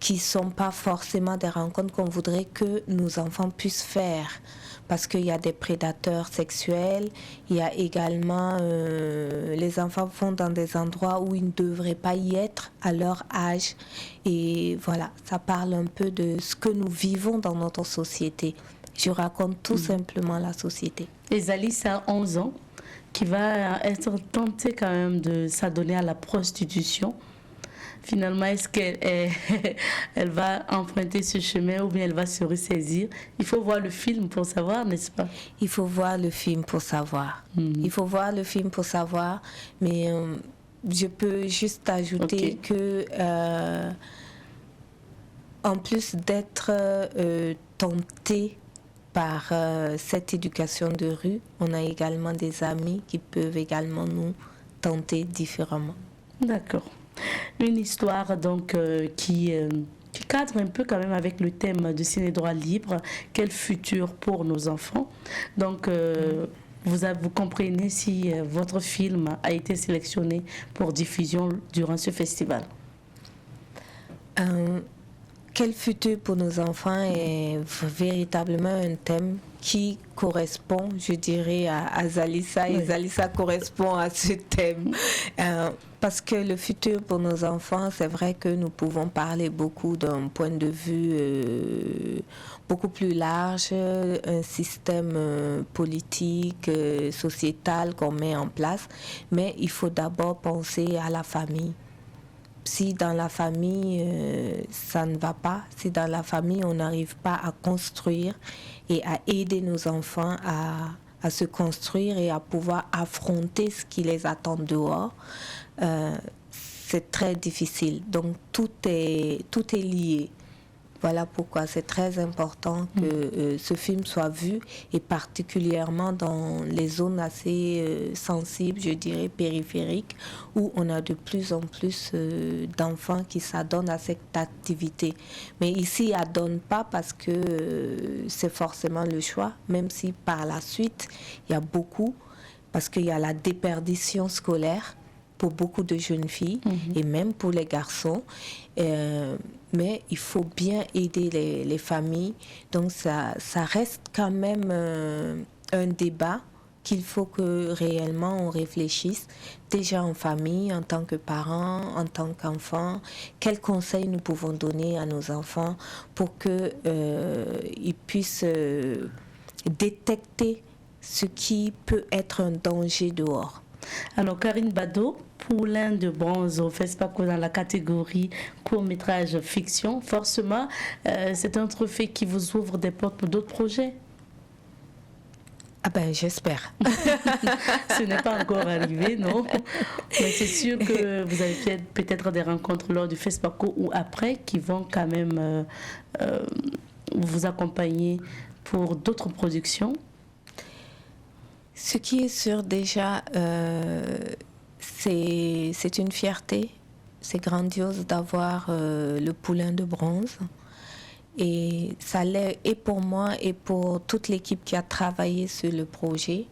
qui ne sont pas forcément des rencontres qu'on voudrait que nos enfants puissent faire. Parce qu'il y a des prédateurs sexuels, il y a également les enfants vont dans des endroits où ils ne devraient pas y être à leur âge. Et voilà, ça parle un peu de ce que nous vivons dans notre société. Je raconte tout simplement la société. Et Zalissa a 11 ans, qui va être tentée quand même de s'adonner à la prostitution. Finalement, est-ce qu'elle va emprunter ce chemin ou bien elle va se ressaisir? Il faut voir le film pour savoir, n'est-ce pas? Il faut voir le film pour savoir. Il faut voir le film pour savoir, mais je peux juste ajouter que en plus d'être tentée par cette éducation de rue, on a également des amis qui peuvent également nous tenter différemment. D'accord. Une histoire donc qui cadre un peu quand même avec le thème du Ciné Droit Libre. Quel futur pour nos enfants? Donc vous comprenez si votre film a été sélectionné pour diffusion durant ce festival. Quel futur pour nos enfants est véritablement un thème qui correspond, je dirais, à Zalissa. Et Zalissa correspond à ce thème. Parce que le futur pour nos enfants, c'est vrai que nous pouvons parler beaucoup d'un point de vue beaucoup plus large, un système politique, sociétal qu'on met en place. Mais il faut d'abord penser à la famille. Si dans la famille, ça ne va pas, si dans la famille, on n'arrive pas à construire et à aider nos enfants à se construire et à pouvoir affronter ce qui les attend dehors, c'est très difficile. Donc, tout est lié. Voilà pourquoi c'est très important que ce film soit vu, et particulièrement dans les zones assez sensibles, je dirais périphériques, où on a de plus en plus d'enfants qui s'adonnent à cette activité. Mais ici, ils n'adonnent pas parce que c'est forcément le choix, même si par la suite, il y a beaucoup, parce qu'il y a la déperdition scolaire pour beaucoup de jeunes filles et même pour les garçons. Mais il faut bien aider les familles. Donc ça reste quand même un débat qu'il faut que réellement on réfléchisse déjà en famille, en tant que parents, en tant qu'enfants. Quels conseils nous pouvons donner à nos enfants pour qu'ils puissent détecter ce qui peut être un danger dehors. Alors Karine Bado, Poulain de bronze au FESPACO dans la catégorie court-métrage fiction, forcément c'est un trophée qui vous ouvre des portes pour d'autres projets. Ah ben j'espère. Ce n'est pas encore arrivé, non? Mais c'est sûr que vous avez fait peut-être des rencontres lors du FESPACO ou après qui vont quand même vous accompagner pour d'autres productions. Ce qui est sûr déjà, c'est une fierté. C'est grandiose d'avoir le Poulain de bronze. Et ça l'est et pour moi et pour toute l'équipe qui a travaillé sur le projet.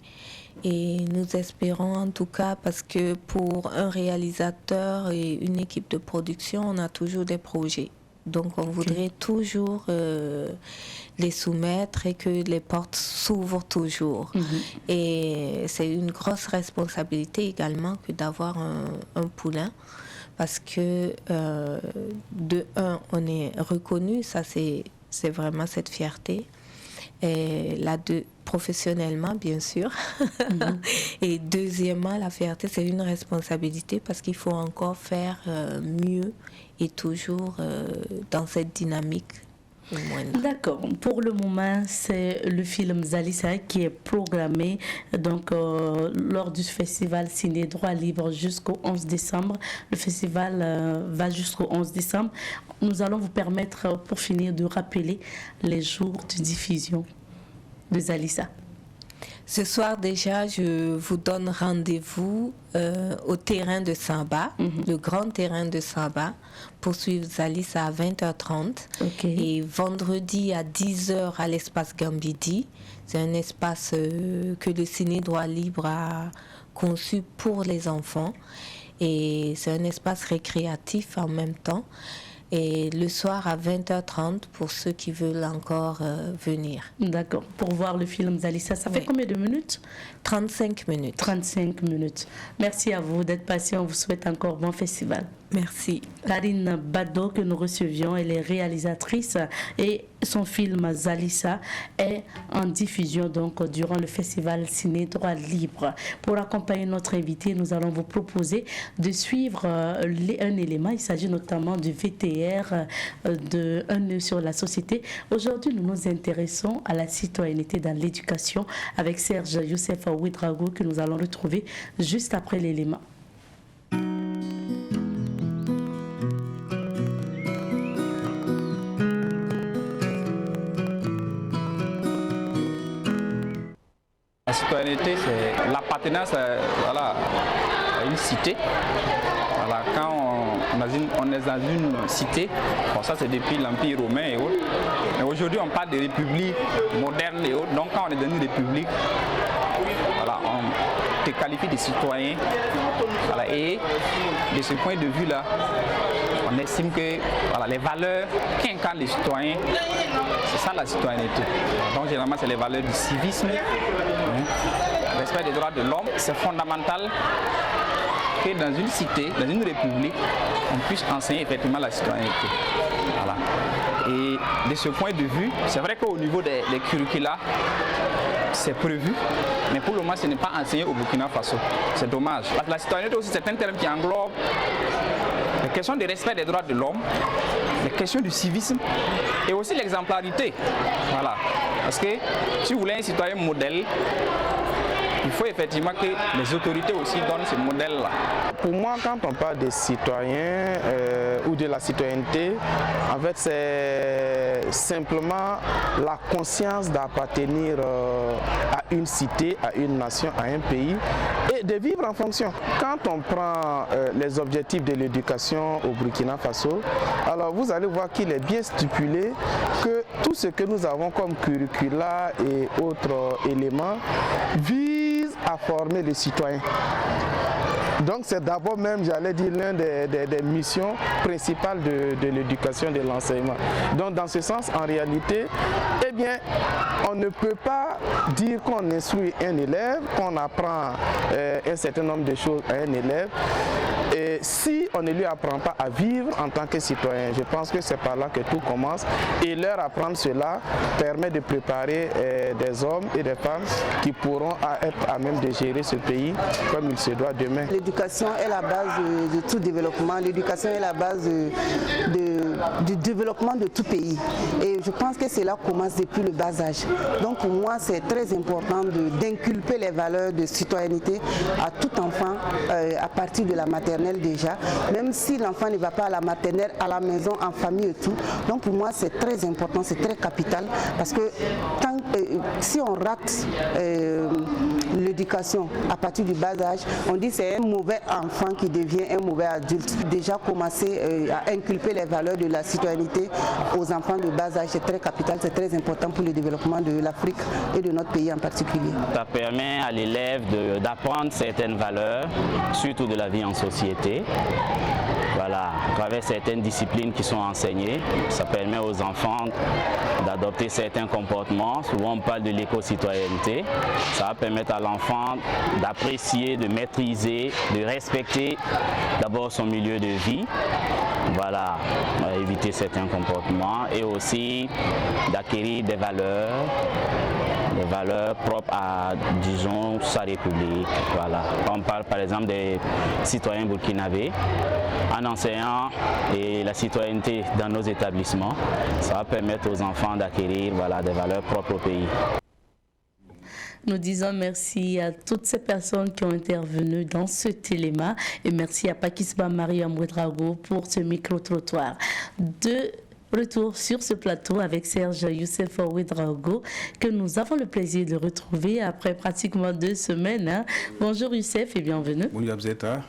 Et nous espérons en tout cas, parce que pour un réalisateur et une équipe de production, on a toujours des projets. Donc on voudrait toujours les soumettre et que les portes s'ouvrent toujours. Et c'est une grosse responsabilité également que d'avoir un poulain. Parce que de un, on est reconnu, ça c'est vraiment cette fierté. Et là, professionnellement, bien sûr. Et deuxièmement, la fierté, c'est une responsabilité parce qu'il faut encore faire mieux et toujours dans cette dynamique. D'accord. Pour le moment, c'est le film Zalissa qui est programmé donc, lors du festival Ciné Droit Libre jusqu'au 11 décembre. Le festival va jusqu'au 11 décembre. Nous allons vous permettre, pour finir, de rappeler les jours de diffusion de Zalissa. Ce soir déjà, je vous donne rendez-vous au terrain de Samba, le grand terrain de Samba, pour suivre Zalissa à 20h30. Et vendredi à 10h à l'espace Gambidi. C'est un espace que le Ciné Droit Libre a conçu pour les enfants. Et c'est un espace récréatif en même temps. Et le soir à 20h30 pour ceux qui veulent encore venir. D'accord. Pour voir le film Zalissa, ça fait combien de minutes? 35 minutes. 35 minutes. Merci à vous d'être patient. On vous souhaite encore bon festival. Merci. Karine Bado, que nous recevions, elle est réalisatrice et son film Zalissa est en diffusion donc durant le festival Ciné Droit Libre. Pour accompagner notre invité, nous allons vous proposer de suivre un élément. Il s'agit notamment du VTR de Un œil sur la société. Aujourd'hui, nous nous intéressons à la citoyenneté dans l'éducation avec Serge Youssef Ouedraogo que nous allons retrouver juste après l'élément. La citoyenneté, c'est l'appartenance à une cité. Voilà, quand on est dans une cité, bon, ça c'est depuis l'Empire romain et autres. Mais aujourd'hui, on parle de républiques modernes et autres. Donc, quand on est dans une république, voilà, on te qualifie de citoyen. Voilà, et de ce point de vue-là, on estime que voilà, les valeurs qu'incarnent les citoyens, c'est ça la citoyenneté. Donc généralement c'est les valeurs du civisme, le respect des droits de l'homme. C'est fondamental que dans une cité, dans une république, on puisse enseigner effectivement la citoyenneté. Voilà. Et de ce point de vue, c'est vrai qu'au niveau des curricula, c'est prévu, mais pour le moment ce n'est pas enseigné au Burkina Faso. C'est dommage. Parce que la citoyenneté aussi c'est un terme qui englobe les questions de respect des droits de l'homme, les questions du civisme et aussi l'exemplarité. Voilà. Parce que si vous voulez un citoyen modèle, il faut effectivement que les autorités aussi donnent ce modèle-là. Pour moi, quand on parle des citoyens ou de la citoyenneté, en fait, c'est simplement la conscience d'appartenir à une cité, à une nation, à un pays et de vivre en fonction. Quand on prend les objectifs de l'éducation au Burkina Faso, alors vous allez voir qu'il est bien stipulé que tout ce que nous avons comme curricula et autres éléments vise à former les citoyens. Donc c'est d'abord même, j'allais dire, l'une des missions principales de l'éducation, de l'enseignement. Donc dans ce sens, en réalité, eh bien, on ne peut pas dire qu'on instruit un élève, qu'on apprend un certain nombre de choses à un élève, et si on ne lui apprend pas à vivre en tant que citoyen. Je pense que c'est par là que tout commence, et leur apprendre cela permet de préparer des hommes et des femmes qui pourront être à même de gérer ce pays comme il se doit demain. L'éducation est la base de tout développement, l'éducation est la base du développement de tout pays. Et je pense que cela commence depuis le bas âge. Donc pour moi, c'est très important d'inculper les valeurs de citoyenneté à tout enfant à partir de la maternelle déjà, même si l'enfant ne va pas à la maternelle, à la maison, en famille et tout. Donc pour moi, c'est très important, c'est très capital, parce que si on rate l'éducation à partir du bas âge, on dit que c'est un mauvais enfant qui devient un mauvais adulte. Déjà commencer à inculper les valeurs de la citoyenneté aux enfants de bas âge, c'est très capital, c'est très important pour le développement de l'Afrique et de notre pays en particulier. Ça permet à l'élève d'apprendre certaines valeurs, surtout de la vie en société. Voilà, à travers certaines disciplines qui sont enseignées, ça permet aux enfants d'adopter certains comportements. Souvent on parle de l'éco-citoyenneté. Ça va permettre à l'enfant d'apprécier, de maîtriser, de respecter d'abord son milieu de vie. Voilà, éviter certains comportements et aussi d'acquérir des valeurs propres à, disons, sa république. Voilà. On parle par exemple des citoyens burkinabés. En enseignant la citoyenneté dans nos établissements, ça va permettre aux enfants d'acquérir des valeurs propres au pays. Nous disons merci à toutes ces personnes qui ont intervenu dans ce téléma et merci à Pakisba Mariam Ouedraogo pour ce micro-trottoir. De retour sur ce plateau avec Serge Youssef Ouedraogo que nous avons le plaisir de retrouver après pratiquement 2 semaines. Bonjour Youssef et bienvenue. Bonjour Abzeta.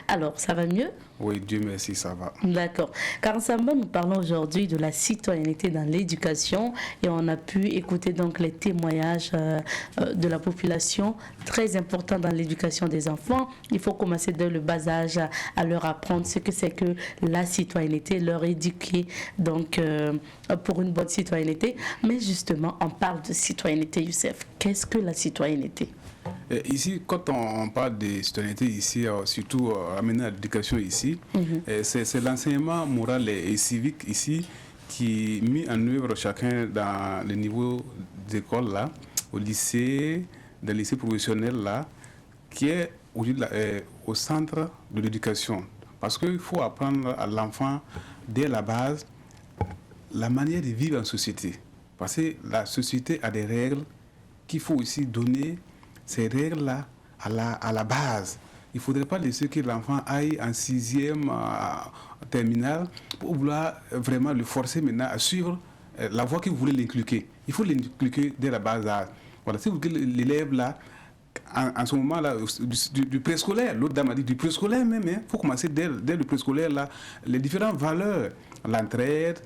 Alors, ça va mieux? Oui, Dieu merci, ça va. D'accord. Car ensemble, nous parlons aujourd'hui de la citoyenneté dans l'éducation et on a pu écouter donc les témoignages de la population, très important dans l'éducation des enfants. Il faut commencer dès le bas âge à leur apprendre ce que c'est que la citoyenneté, leur éduquer donc pour une bonne citoyenneté. Mais justement, on parle de citoyenneté, Youssef. Qu'est-ce que la citoyenneté? Ici, quand on parle de citoyenneté ici, surtout amené à l'éducation ici, c'est l'enseignement moral et civique ici qui est mis en œuvre chacun dans le niveau d'école là, au lycée, dans le lycée professionnel là, qui est au centre de l'éducation. Parce qu'il faut apprendre à l'enfant dès la base la manière de vivre en société. Parce que la société a des règles qu'il faut aussi donner ces règles-là à la base. Il ne faudrait pas laisser que l'enfant aille en 6e terminale pour vouloir vraiment le forcer maintenant à suivre la voie que vous voulez l'inculquer. Il faut l'inculquer dès la base âge. Voilà, si vous voulez l'élève là, en ce moment-là, du préscolaire, l'autre dame a dit du préscolaire même, il faut commencer dès le préscolaire là, les différentes valeurs, l'entraide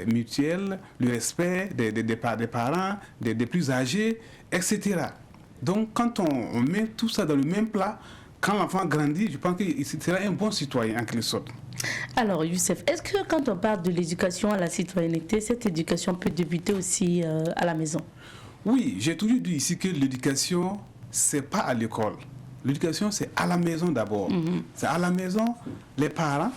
mutuelle, le respect des parents, des plus âgés, etc. Donc, quand on met tout ça dans le même plat, quand l'enfant grandit, je pense qu'il sera un bon citoyen en quelque sorte. Alors, Youssef, est-ce que quand on parle de l'éducation à la citoyenneté, cette éducation peut débuter aussi à la maison? Oui, j'ai toujours dit ici que l'éducation, c'est pas à l'école. L'éducation, c'est à la maison d'abord. C'est à la maison, les parents,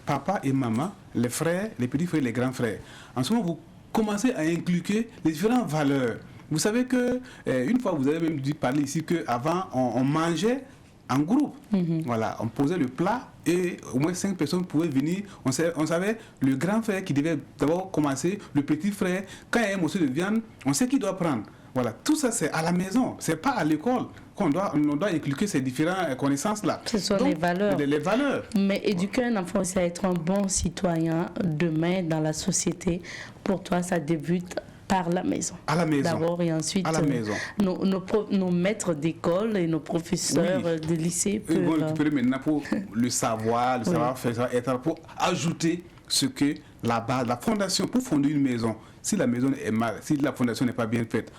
papa et maman, les frères, les petits frères, les grands frères. En ce moment, vous commencez à inculquer les différentes valeurs. Vous savez que une fois vous avez même dû parler ici qu'avant on mangeait en groupe. Voilà, on posait le plat et au moins 5 personnes pouvaient venir. On savait le grand frère qui devait d'abord commencer, le petit frère. Quand il y a un morceau de viande, on sait qui doit prendre. Voilà, tout ça c'est à la maison, c'est pas à l'école qu'on doit inculquer ces différentes connaissances-là. Ce sont les valeurs. Les valeurs. Mais éduquer un enfant aussi à être un bon citoyen demain dans la société, pour toi, ça débute par la maison. À la maison. D'abord et ensuite, à la maison. Nos maîtres d'école et nos professeurs de lycée peuvent... Ils vont récupérer maintenant pour le savoir, savoir-faire, être pour ajouter ce que la base, la fondation, pour fonder une maison, si la maison est mal, si la fondation n'est pas bien faite,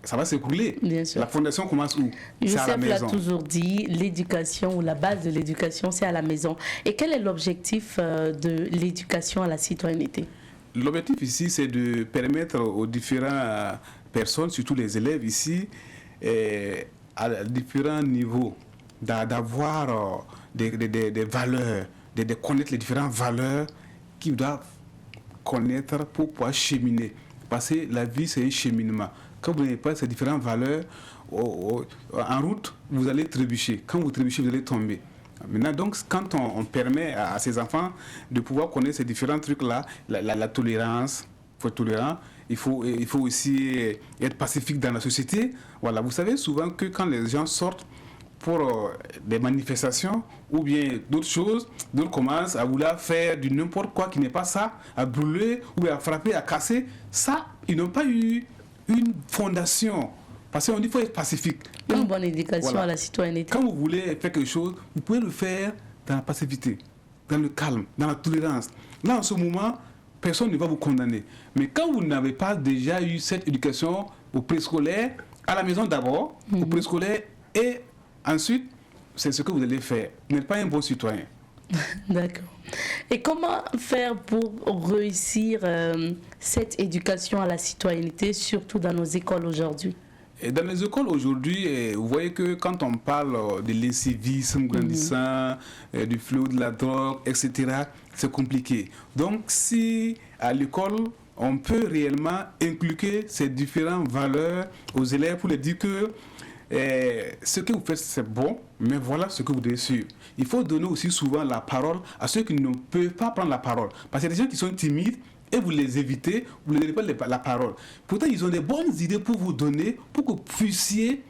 ça va s'écrouler. Bien sûr. La fondation commence où? Youssef à la maison. l'a toujours dit, l'éducation ou la base de l'éducation, c'est à la maison. Et quel est l'objectif de l'éducation à la citoyenneté? L'objectif ici, c'est de permettre aux différentes personnes, surtout les élèves ici, à différents niveaux, d'avoir des valeurs, de connaître les différentes valeurs qu'ils doivent connaître pour pouvoir cheminer. Parce que la vie, c'est un cheminement. Quand vous n'avez pas ces différentes valeurs, en route, vous allez trébucher. Quand vous trébuchez, vous allez tomber. Maintenant, donc, quand on permet à ces enfants de pouvoir connaître ces différents trucs-là, la tolérance, il faut être tolérant, il faut aussi être pacifique dans la société. Voilà, vous savez souvent que quand les gens sortent pour des manifestations ou bien d'autres choses, d'autres commencent à vouloir faire du n'importe quoi qui n'est pas ça, à brûler ou à frapper, à casser. Ça, ils n'ont pas eu une fondation. Parce qu'on dit qu'il faut être pacifique. Une bonne éducation à la citoyenneté. Quand vous voulez faire quelque chose, vous pouvez le faire dans la passivité, dans le calme, dans la tolérance. Là, en ce moment, personne ne va vous condamner. Mais quand vous n'avez pas déjà eu cette éducation au préscolaire, à la maison d'abord, au préscolaire, et ensuite, c'est ce que vous allez faire. Vous n'êtes pas un bon citoyen. D'accord. Et comment faire pour réussir cette éducation à la citoyenneté, surtout dans nos écoles aujourd'hui? Et dans les écoles aujourd'hui, vous voyez que quand on parle de l'incivisme grandissant, du fléau de la drogue, etc., c'est compliqué. Donc si à l'école, on peut réellement inculquer ces différentes valeurs aux élèves pour leur dire que ce que vous faites c'est bon, mais voilà ce que vous devez suivre. Il faut donner aussi souvent la parole à ceux qui ne peuvent pas prendre la parole. Parce qu'il y a des gens qui sont timides, et vous les évitez, vous ne donnez pas la parole. Pourtant, ils ont des bonnes idées pour vous donner, pour que vous puissiez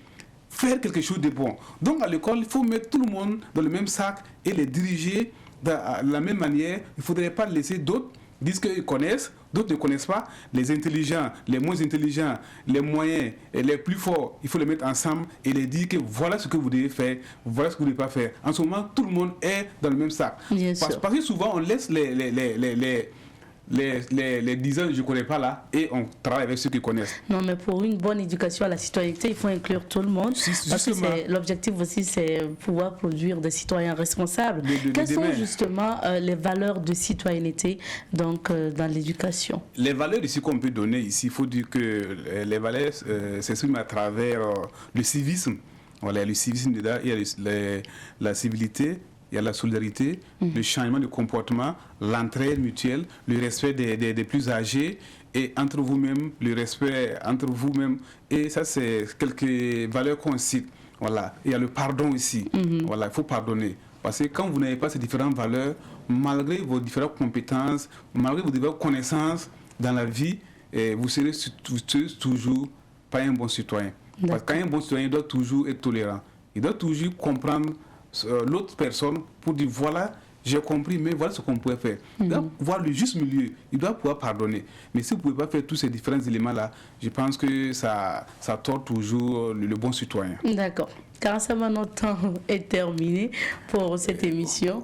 faire quelque chose de bon. Donc, à l'école, il faut mettre tout le monde dans le même sac et les diriger de la même manière. Il ne faudrait pas laisser d'autres dire qu'ils connaissent, d'autres ne connaissent pas. Les intelligents, les moins intelligents, les moyens et les plus forts, il faut les mettre ensemble et les dire que voilà ce que vous devez faire, voilà ce que vous ne devez pas faire. En ce moment, tout le monde est dans le même sac. Parce que souvent, on laisse les 10 ans, je ne connais pas là, et on travaille avec ceux qui connaissent. Non, mais pour une bonne éducation à la citoyenneté, il faut inclure tout le monde. Parce que l'objectif aussi, c'est pouvoir produire des citoyens responsables. Quelles sont justement les valeurs de citoyenneté donc, dans l'éducation? Les valeurs ici qu'on peut donner, ici, il faut dire que les valeurs s'expriment à travers le civisme. Voilà, le civisme dedans, il y a la civilité, il y a la solidarité, le changement de comportement, l'entraide mutuelle, le respect des plus âgés et entre vous-même, le respect entre vous-même. Et ça, c'est quelques valeurs qu'on cite. Voilà. Et il y a le pardon ici. Voilà, il faut pardonner. Parce que quand vous n'avez pas ces différentes valeurs, malgré vos différentes compétences, malgré vos différentes connaissances dans la vie, vous serez toujours pas un bon citoyen. Parce qu'un bon citoyen doit toujours être tolérant. Il doit toujours comprendre l'autre personne pour dire voilà, j'ai compris, mais voilà ce qu'on pourrait faire. Il doit voir le juste milieu, il doit pouvoir pardonner. Mais si vous ne pouvez pas faire tous ces différents éléments-là, je pense que ça tord toujours le bon citoyen. D'accord. Car ça va, notre temps est terminé pour cette émission.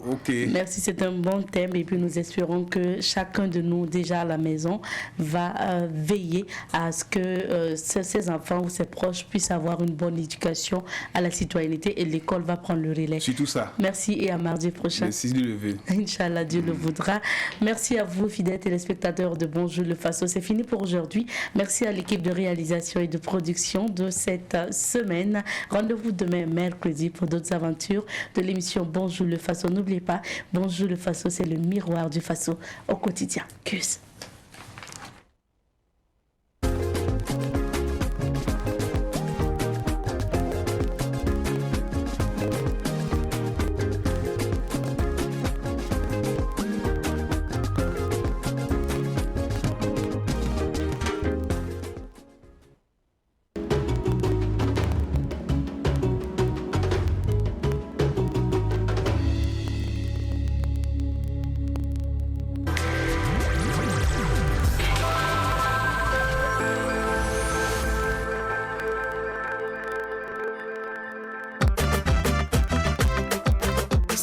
Merci, c'est un bon thème et puis nous espérons que chacun de nous déjà à la maison va veiller à ce que ses enfants ou ses proches puissent avoir une bonne éducation à la citoyenneté et l'école va prendre le relais. C'est tout ça. Merci et à mardi prochain. Merci de lever. Inch'Allah, Dieu le voudra. Merci à vous, fidèles téléspectateurs de Bonjour le Faso. C'est fini pour aujourd'hui. Merci à l'équipe de réalisation et de production de cette semaine. Rendez-vous demain mercredi pour d'autres aventures de l'émission Bonjour le Faso. N'oubliez pas, Bonjour le Faso, c'est le miroir du Faso au quotidien. Cuss.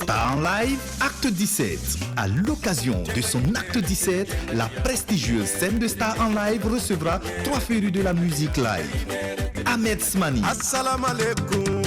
Star en live, acte 17. À l'occasion de son acte 17, la prestigieuse scène de Star en live recevra 3 férus de la musique live. Ahmed Smani, Assalamu alaikum.